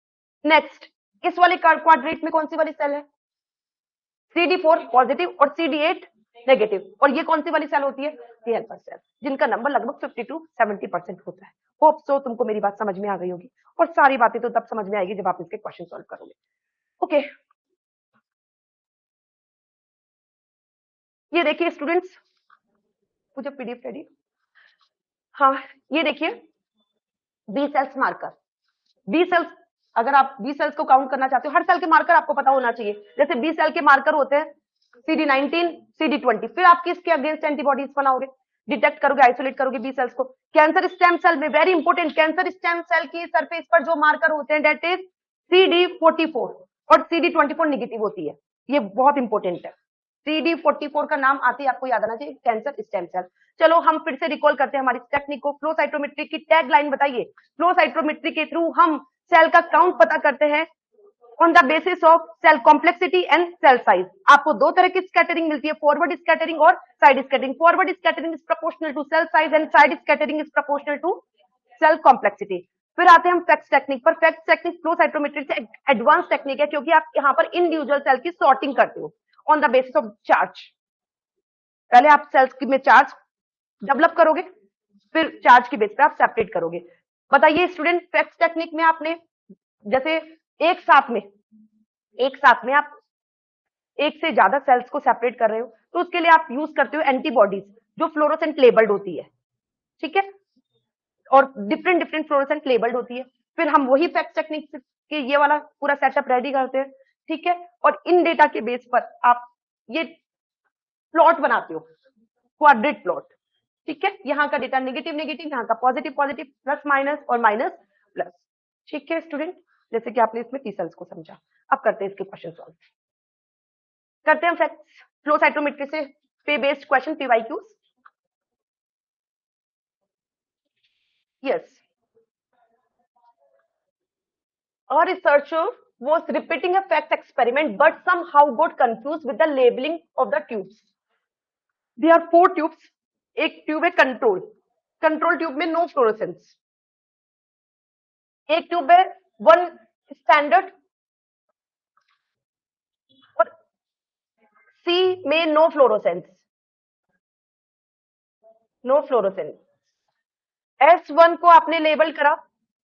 Next, इस वाले क्वाड्रेट में कौन सी वाली सेल है, CD4 पॉजिटिव और CD8 नेगेटिव, और ये कौन सी वाली सेल होती है, ये हेल्पर सेल, जिनका नंबर लगभग 50 to 70% होता है। होप सो तुमको मेरी बात समझ में आ गई होगी, और सारी बातें तो तब समझ में आएगी जब आप इसके क्वेश्चन सॉल्व करोगे। ओके, ये देखिए स्टूडेंट्स, मुझे पीडीएफ रेडी, हाँ ये देखिए B cells marker, B cells, अगर आप बी सेल्स को काउंट करना चाहते हो, हर सेल के मार्कर आपको पता होना चाहिए। जैसे बी सेल के मार्कर होते हैं CD19, CD20, फिर आप किसके अगेंस्ट एंटीबॉडीज बनाओगे, डिटेक्ट करोगे, आइसोलेट करोगे बी सेल्स को। कैंसर स्टेम सेल में very important, cancer stem cell की सरफेस पर जो मार्कर होते हैं डेट इज CD44 और CD24 नेगेटिव होती है, ये बहुत इंपॉर्टेंट है। CD44 का नाम आते ही आपको याद आना चाहिए, कैंसर स्टेम सेल। चलो हम फिर से रिकॉल करते हैं हमारी टेक्निक को। फ्लो साइटोमेट्री की टैग लाइन बताइए, फ्लो साइटोमेट्री के थ्रू हम सेल का काउंट पता करते हैं on the basis of cell complexity and cell size. आपको दो तरह की स्कैटरिंग मिलती है, फॉरवर्ड स्कैटरिंग और side scattering. Forward scattering is proportional to cell size and side scattering is proportional to cell complexity. फिर आते हैं हम फैक्स टेक्निक पर। फैक्स टेक्निक फ्लो साइटोमेट्री से एडवांस टेक्निक है, क्योंकि आप यहाँ पर इंडिविजुअल सेल की सॉर्टिंग करते हो on the basis of charge. पहले आप सेल्स में चार्ज डेवलप करोगे, फिर चार्ज की बेस पे आप सेपरेट करोगे। बताइए स्टूडेंट, फैक्स टेक्निक में आपने जैसे एक साथ में आप एक से ज्यादा सेल्स को सेपरेट कर रहे हो, तो उसके लिए आप यूज करते हो एंटीबॉडीज जो फ्लोरोसेंट लेबल्ड होती है, ठीक है, और डिफरेंट फ्लोरोसेंट लेबल्ड होती है। फिर हम वही फैक्स टेक्निक के ये वाला पूरा सेटअप रेडी करते हैं, ठीक है, और इन डेटा के बेस पर आप ये प्लॉट बनाते हो, क्वाड्रेट प्लॉट, ठीक है। यहाँ का डेटा नेगेटिव नेगेटिव, यहाँ का पॉजिटिव पॉजिटिव, प्लस माइनस और माइनस प्लस, ठीक है स्टूडेंट, जैसे कि आपने इसमें टी सेल्स को समझा। अब करते हैं इसके क्वेश्चन सॉल्व, करते हैं फैक्ट्स फ्लो साइटोमेट्री से पे based question, PYQs। Yes, a researcher was repeating a fact experiment but somehow got confused with the labeling of the tubes. There are 4 tubes, एक ट्यूब है कंट्रोल ट्यूब में no fluorescence, एक tube है one standard, और सी में no fluorescence, S1 को आपने label करा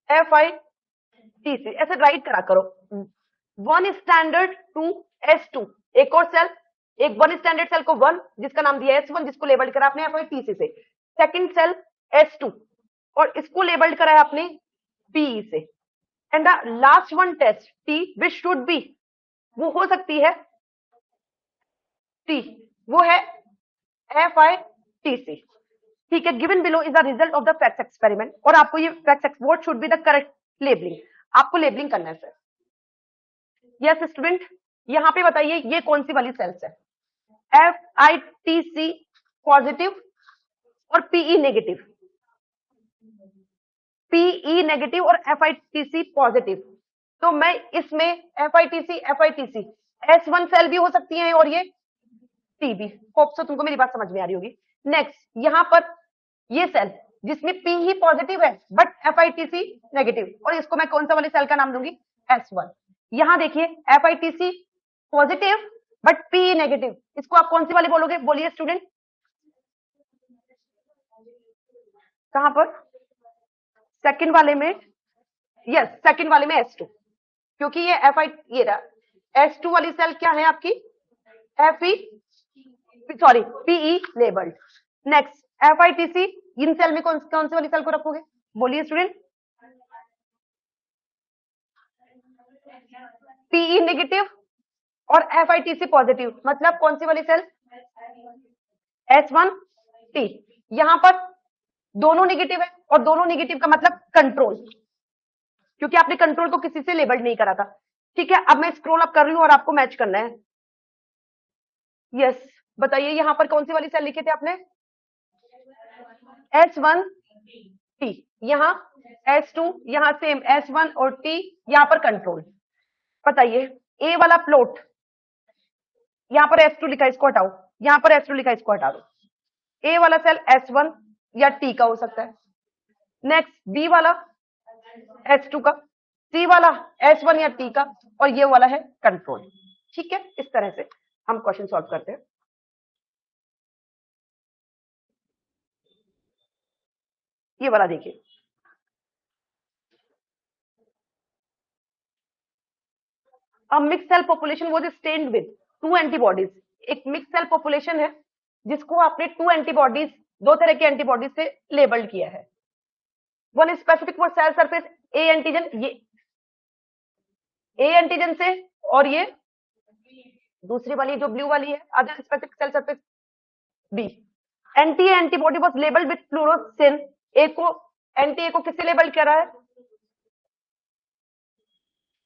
FITC, ऐसे राइट करा करो, वन स्टैंडर्ड टू S2, एक और सेल, एक वन स्टैंडर्ड सेल को 1 जिसका नाम दिया S1, जिसको लेबल करा आपने FITC से, सेकंड सेल S2 और इसको लेबल्ड करा है आपने PE से, and the last one test T which should be, वो हो सकती है T, वो है FITC, ठीक है। Given below is the result of the fact experiment, और आपको ये fact, what should be the correct labelling, आपको लेबलिंग करना है सर। यस स्टूडेंट, यहां पे बताइए ये कौन सी वाली सेल्स है, FITC पॉजिटिव और PE नेगेटिव, PE नेगेटिव और FITC पॉजिटिव, तो मैं इसमें FITC S1 सेल भी हो सकती है और ये TB। होप सो तुमको मेरी बात समझ में आ रही होगी। नेक्स्ट, यहां पर ये सेल जिसमें PE पॉजिटिव है बट FITC नेगेटिव, और इसको मैं कौन सा वाली सेल का नाम दूंगी, S1। यहां देखिए FITC positive but PE negative, इसको आप कौन सी वाली बोलोगे, बोलिए स्टूडेंट, कहां पर, सेकंड वाले में, यस सेकंड वाले में S2, क्योंकि ये ये रहा S2 वाली सेल क्या है आपकी PE लेबल्ड। नेक्स्ट FITC, इन सेल में कौन सी वाली सेल को रखोगे, बोलिए स्टूडेंट, पीई नेगेटिव और एफआईटीसी पॉजिटिव, मतलब कौन सी वाली सेल? S1T। यहां पर दोनों नेगेटिव है और दोनों नेगेटिव का मतलब कंट्रोल, क्योंकि आपने कंट्रोल को किसी से लेबल नहीं करा था। ठीक है, अब मैं स्क्रॉल अप कर रही हूं और आपको मैच करना है। यस, बताइए यहां पर कौन सी वाली सेल लिखे थे आपने? S1T। यहां S2, यहां सेम S1 और T, यहां पर कंट्रोल। बताइए ए वाला प्लॉट, यहां पर S2 लिखा है, इसको हटाओ। यहां पर S2 लिखा है, इसको हटा दो। ए वाला सेल S1 या T का हो सकता है। नेक्स्ट बी वाला S2 का, सी वाला S1 या T का, और ये वाला है कंट्रोल। ठीक है, इस तरह से हम क्वेश्चन सॉल्व करते हैं। ये वाला देखिए, a mixed cell population was stained with two antibodies। एक मिक्स सेल पॉपुलेशन है जिसको आपने टू एंटीबॉडीज, दो तरह के एंटीबॉडीज से लेबल्ड किया है। One specific for sale surface A antigen, ये ए एंटीजन से, और ये दूसरी वाली जो ब्लू वाली है other specific cell surface B. Anti antibody was labelled with fluorescein. A को, एंटी ए को किससे लेबल किया रहा है?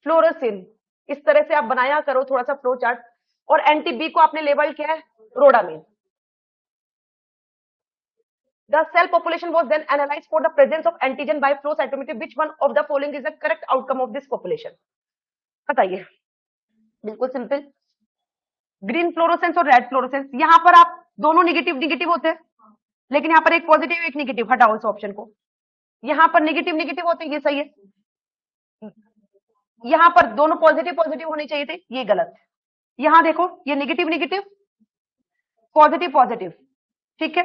फ्लोरोसिन। इस तरह से आप बनाया करो थोड़ा सा फ्लो चार्ट। और एंटी बी को आपने लेबल किया है रोडामिन। The cell population was then analyzed for the presence of antigen by flow cytometry. Which one of the following is the correct outcome of this population? बताइए, बिल्कुल simple, green fluorescence और red fluorescence. यहां पर आप दोनों negative negative होते हैं, लेकिन यहाँ पर एक पॉजिटिव एक निगेटिव, हटाओ इस ऑप्शन को। यहां पर निगेटिव निगेटिव होते हैं, ये सही है। यहां पर दोनों पॉजिटिव पॉजिटिव होने चाहिए थे, ये गलत। यहां देखो, ये निगेटिव निगेटिव, पॉजिटिव पॉजिटिव। ठीक है,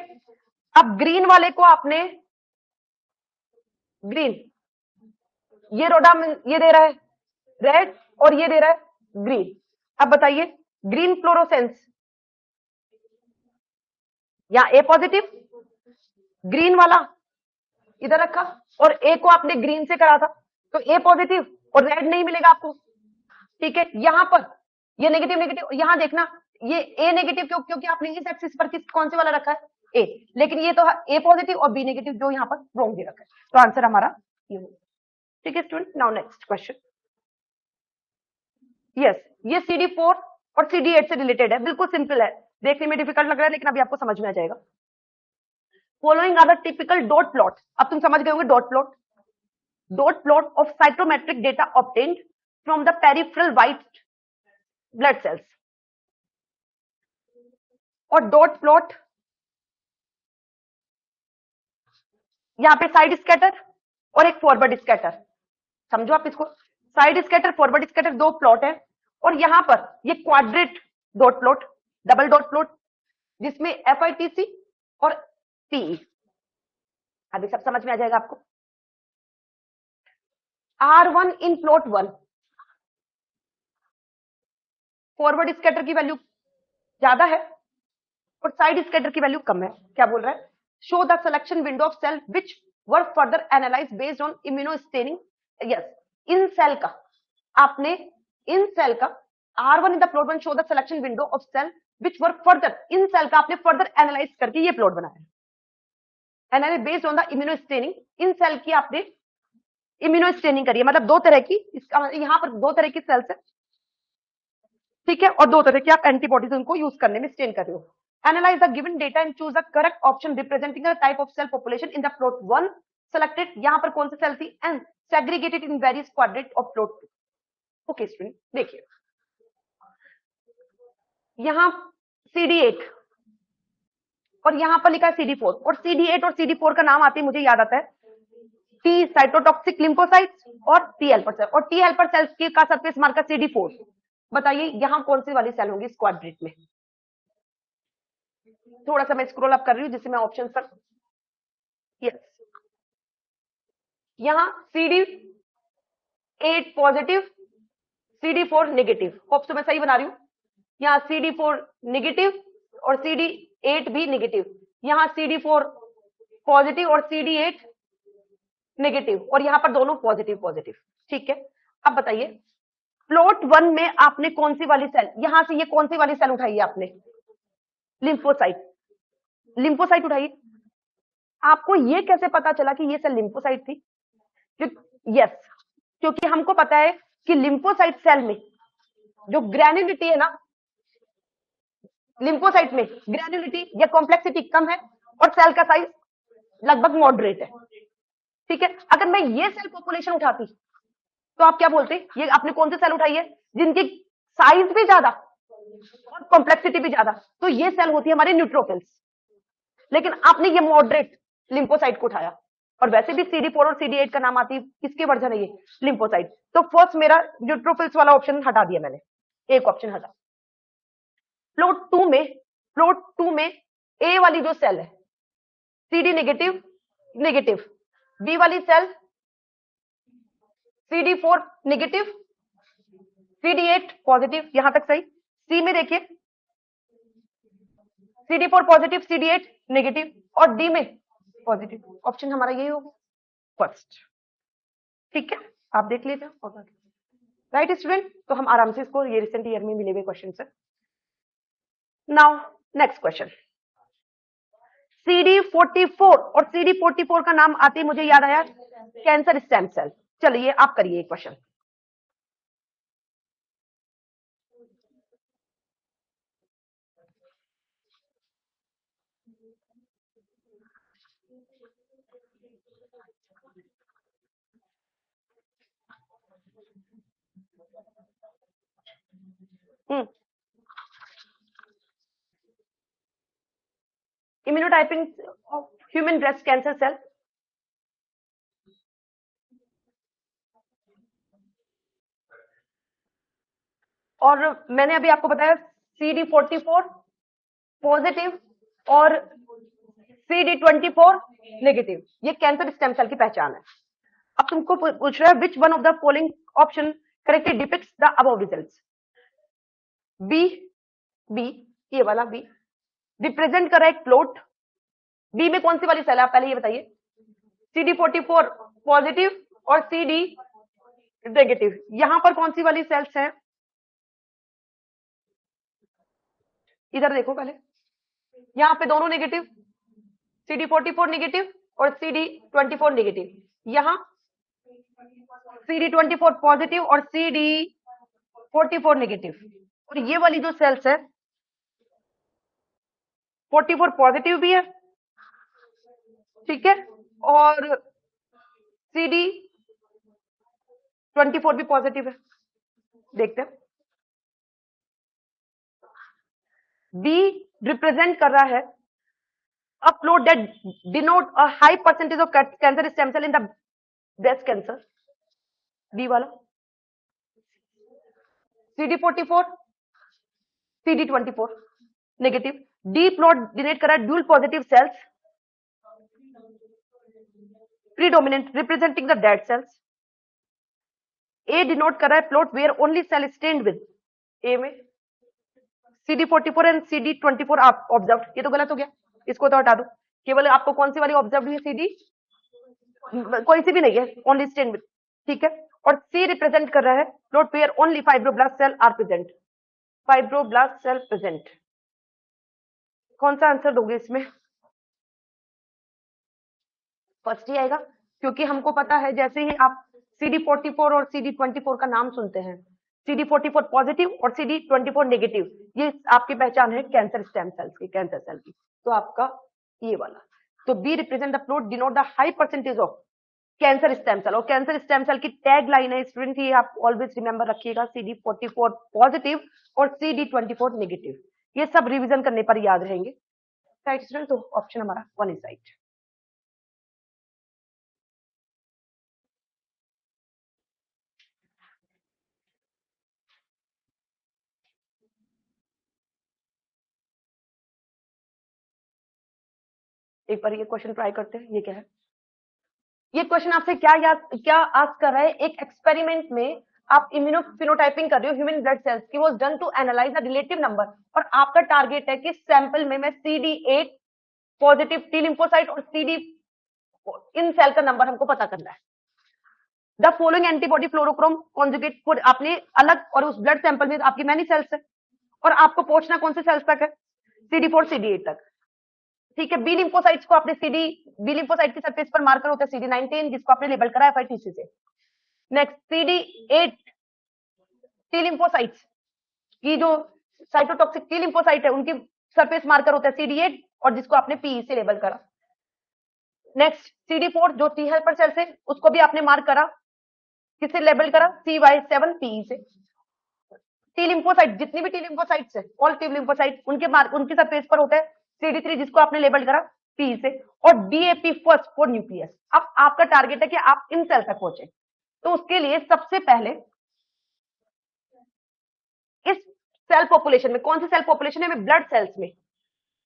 अब ग्रीन वाले को आपने, ग्रीन, ये रोडामिन ये दे रहा है रेड और ये दे रहा है ग्रीन। अब बताइए ग्रीन फ्लोरोसेंस, या ए पॉजिटिव, ग्रीन वाला इधर रखा और ए को आपने ग्रीन से करा था, तो ए पॉजिटिव और रेड नहीं मिलेगा आपको। ठीक है, यहां पर ये नेगेटिव नेगेटिव, यहां देखना ये ए नेगेटिव क्यों? क्योंकि आपने इस एक्सिस पर किस कौन से वाला रखा है? ए। लेकिन ये तो ए पॉजिटिव और बी नेगेटिव जो यहां पर रॉन्ग दे रखा है, तो आंसर हमारा ये होगा। ठीक है student, now next question. Yes, ये CD4 और CD8 से रिलेटेड है, बिल्कुल सिंपल है, देखने में डिफिकल्ट लग रहा है लेकिन अभी आपको समझ में आ जाएगा। Following are the typical dot plot. अब तुम समझ गए होंगे dot plot. Dot plot of cytometric data obtained from the peripheral white blood cells. और डॉट प्लॉट, यहां पे साइड स्कैटर और एक फॉरवर्ड स्कैटर, समझो आप इसको। साइड स्कैटर फॉरवर्ड स्कैटर दो प्लॉट है, और यहां पर ये quadrant dot plot, double dot plot, जिसमें एफआईटीसी और पीई। अभी सब समझ में आ जाएगा आपको। R1 in plot 1, forward scatter की वैल्यू ज्यादा है और साइड स्कैटर की वैल्यू कम है। क्या बोल रहा है? Show the selection window of cell which were further analyse based on immuno staining. Yes, इन सेल का आपने, इन सेल का R1 in the plot 1 show the selection window of cell which were further, इन सेल का आपने further analyse करके ये प्लॉट बनाया है। Analyse based on the immuno staining, इन सेल की आपने इम्यूनो स्टेनिंग करी है, मतलब दो तरह की, इसका यहां पर दो तरह की सेल्स है। ठीक है, और दो तरह की आप एंटीबॉडीज उनको यूज करने में स्टेन कर रहे हो। Analyze the given data and choose the correct option representing the type of cell population in the plot 1 selected। यहां पर कौन सी सेल थी? and segregated in various quadrant of plot 2। Okay student, देखिए यहां CD8 और यहां पर लिखा है CD4, और CD8 और CD4 का नाम आते ही मुझे याद आता है टी साइटोटॉक्सिक लिम्फोसाइट्स और टी हेल्पर सेल, और टी हेल्पर सेल्स की का सरफेस मार्कर CD4। बताइए यहां कौन सी वाली सेल होगी इस क्वाड्रेंट में? थोड़ा सा मैं स्क्रॉल अप कर रही हूं जिससे मैं ऑप्शन पर, यस, यहां CD8 positive, CD4 negative. Hope so मैं सही बना रही हूं। यहां CD4 नेगेटिव और CD8 भी नेगेटिव, यहां CD4 पॉजिटिव और CD8 नेगेटिव, और यहां पर दोनों पॉजिटिव पॉजिटिव। ठीक है, अब बताइए प्लॉट 1 में आपने कौन सी वाली सेल, यहां से ये कौन सी वाली सेल उठाई है आपने, लिम्फोसाइट, लिम्फोसाइट उठाई। आपको ये कैसे पता चला कि ये सेल लिम्फोसाइट थी? यस, क्योंकि हमको पता है कि लिम्फोसाइट सेल में जो ग्रैन्युलिटी है ना, लिम्फोसाइट में ग्रैन्युलिटी या कॉम्प्लेक्सिटी कम है और सेल का साइज लगभग मॉडरेट है। ठीक है, अगर मैं ये सेल पॉपुलेशन उठाती तो आप क्या बोलते, ये आपने कौन सी सेल उठाई है जिनकी साइज भी ज्यादा और कॉम्प्लेक्सिटी भी ज्यादा, तो ये सेल होती है हमारे न्यूट्रोफिल्स। लेकिन आपने ये मॉडरेट लिम्फोसाइट को उठाया, और वैसे भी CD4 और CD8 का नाम आती है, किसके वर्जन है ये, लिम्फोसाइट। तो फर्स्ट मेरा न्यूट्रोफिल्स वाला ऑप्शन हटा दिया मैंने, एक ऑप्शन हटा। प्लॉट 2 में ए वाली जो सेल है CD नेगेटिव नेगेटिव, बी वाली cell CD4 negative, CD8 positive, यहां तक सही। सी में देखिए CD4 पॉजिटिव, CD8 नेगेटिव, और डी में पॉजिटिव। ऑप्शन हमारा यही होगा फर्स्ट। ठीक है, आप देख लीजिए। राइट स्टूडेंट, तो हम आराम से इसको, ये रिसेंट ईयर में मिले हुए क्वेश्चन है। नाउ नेक्स्ट क्वेश्चन, CD44 और CD44 का नाम आते ही मुझे याद आया कैंसर स्टेम सेल। चलिए आप करिए question. Immunotyping of human breast cancer cell, और मैंने अभी आपको बताया CD44 पॉजिटिव और CD24 नेगेटिव, ये कैंसर स्टेम सेल की पहचान है। अब तुमको पूछ रहा है which one of the following option correctly depicts the above results. B, B, ये वाला बी रिप्रेजेंट कर रहा है प्लॉट। बी में कौन सी वाली सेल है, आप पहले ये बताइए। CD44 पॉजिटिव और CD नेगेटिव, यहां पर कौन सी वाली सेल्स हैं, इधर देखो पहले, यहां पे दोनों नेगेटिव, CD44 नेगेटिव और CD24 नेगेटिव, यहां CD24 पॉजिटिव और CD44 नेगेटिव। और ये वाली जो सेल्स है 44 पॉजिटिव भी है, ठीक है, और CD24 भी पॉजिटिव है। देखते हैं, बी रिप्रेजेंट कर रहा है a plot that denote a high percentage of cancer stem cell in the breast cancer, B वाला CD44 CD24 negative. D plot denote कर रहा है dual positive cells predominant representing the dead cells। A denote कर रहा है plot where only cell stained with, A में CD44 and CD24 आप observe, ये तो गलत हो गया, इसको तो हटा दो। केवल आपको कौन सी वाली ऑब्जर्व हुई, CD कोई सी भी नहीं है, ओनली स्टेन्ड विद, ठीक है। और सी रिप्रेजेंट कर रहा है plot where only fibroblast cell are present, fibroblast cell present. कौन सा आंसर दोगे इसमें, फर्स्ट ही आएगा, क्योंकि हमको पता है जैसे ही आप CD44 और CD24 का नाम सुनते हैं, CD44 पॉजिटिव और CD24 नेगेटिव, ये आपकी पहचान है कैंसर स्टेम सेल्स की, कैंसर सेल की। तो आपका ये वाला, तो B represent the plot denote the high percentage of cancer stem cell. और कैंसर स्टेम सेल की टैग लाइन है स्टूडेंट, ये आप ऑलवेज रिमेंबर रखिएगा, CD44 पॉजिटिव और CD24 नेगेटिव, ये सब रिवीजन करने पर याद रहेंगे। राइट स्टूडेंट, तो ऑप्शन हमारा 1 इज राइट। एक बार ये क्वेश्चन ट्राई करते हैं, ये क्या है। ये क्वेश्चन आपसे क्या आस्क कर रहा है, एक एक्सपेरिमेंट में आप इम्यूनोफिनोटाइपिंग कर रहे हो ह्यूमन ब्लड सेल्स की, was done to analyse the relative number, और आपका टारगेट है कि सैंपल में मैं CD8 पॉजिटिव टी लिम्फोसाइट और CD इन सेल का नंबर हमको पता करना है। The following antibody fluorochrome conjugate for, आपने अलग, और उस ब्लड सैंपल में आपकी मैनी सेल्स है और आपको पहुंचना कौन से सेल्स तक है, CD4 CD8 तक। ठीक है, बी लिम्फोसाइट्स को आपने बी लिम्फोसाइट की सरफेस पर मार्कर होता है CD19 जिसको आपने लेबल करा FITC से। नेक्स्ट CD8 टी लिम्फोसाइट्स की जो साइटोटॉक्सिक टी लिम्फोसाइट है उनकी सरफेस मार्कर होता है CD8 और जिसको आपने PE से लेबल करा। नेक्स्ट CD4 जो टी हेल्पर सेल्स है उसको भी आपने मार्क करा, किससे लेबल करा, CY7PE से। टी लिम्फोसाइट, जितनी भी टी लिम्फोसाइट्स है, ऑल टी लिम्फोसाइट, उनकी सरफेस पर होता है CD3 जिसको आपने लेबल करा PE से, और DAP फर्स्ट फॉर न्यूक्लियस। अब आपका टारगेट है कि आप इन सेल तक पहुंचे, तो उसके लिए सबसे पहले इस सेल पॉपुलेशन में, कौन सी सेल पॉपुलेशन है, ब्लड सेल्स में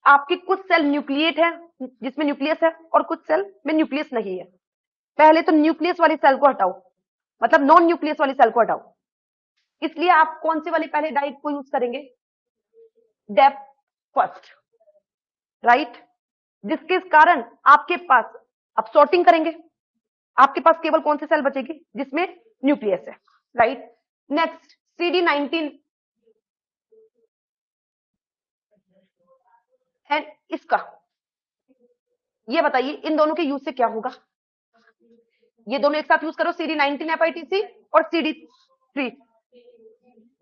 आपकी कुछ सेल न्यूक्लिएट है जिसमें न्यूक्लियस है और कुछ सेल में न्यूक्लियस नहीं है। पहले तो न्यूक्लियस वाली सेल को हटाओ, मतलब नॉन न्यूक्लियस वाली सेल को हटाओ। इसलिए आप कौन सी वाली पहले डाइट को यूज करेंगे, डेप फर्स्ट, राइट, जिसके कारण आपके पास, अब सॉर्टिंग करेंगे, आपके पास केवल कौन सी सेल बचेगी जिसमें न्यूक्लियस है, राइट। नेक्स्ट CD19 एंड इसका, ये बताइए इन दोनों के यूज से क्या होगा, ये दोनों एक साथ यूज करो, CD19 FITC और CD3,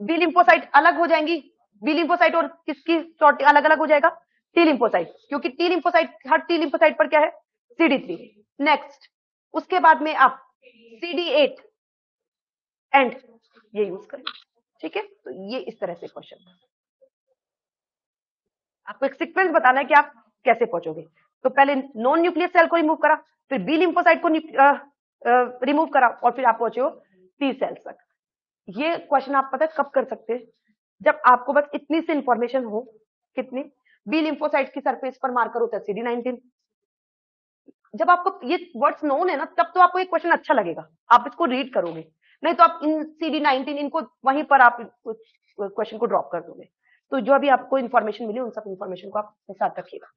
बी लिम्फोसाइट अलग हो जाएंगी, बी लिम्फोसाइट और किसकी सॉर्ट अलग अलग हो जाएगा, टी लिम्फोसाइट, क्योंकि टी लिम्फोसाइट, हर टी लिम्फोसाइट पर क्या है, CD3। नेक्स्ट उसके बाद में आप CD8 एंड ये यूज करें, ठीक है। तो ये इस तरह से क्वेश्चन, आपको एक सीक्वेंस बताना है कि आप कैसे पहुंचोगे। तो पहले नॉन न्यूक्लियस सेल को रिमूव करा, फिर बी लिम्फोसाइट को रिमूव करा और फिर आप पहुंचे हो टी सेल्स तक। ये क्वेश्चन आप पता है कब कर सकते हैं, जब आपको बस इतनी सी इंफॉर्मेशन हो, कितनी, बी लिम्फोसाइट की सरफेस पर मार्कर होता है CD19। जब आपको ये वर्ड्स नोन है ना, तब तो आपको ये क्वेश्चन अच्छा लगेगा, आप इसको रीड करोगे, नहीं तो आप इन CD19 इनको वहीं पर आप क्वेश्चन को ड्रॉप कर दोगे। तो जो अभी आपको इन्फॉर्मेशन मिली उन सब इन्फॉर्मेशन को आप अपने साथ रखिएगा।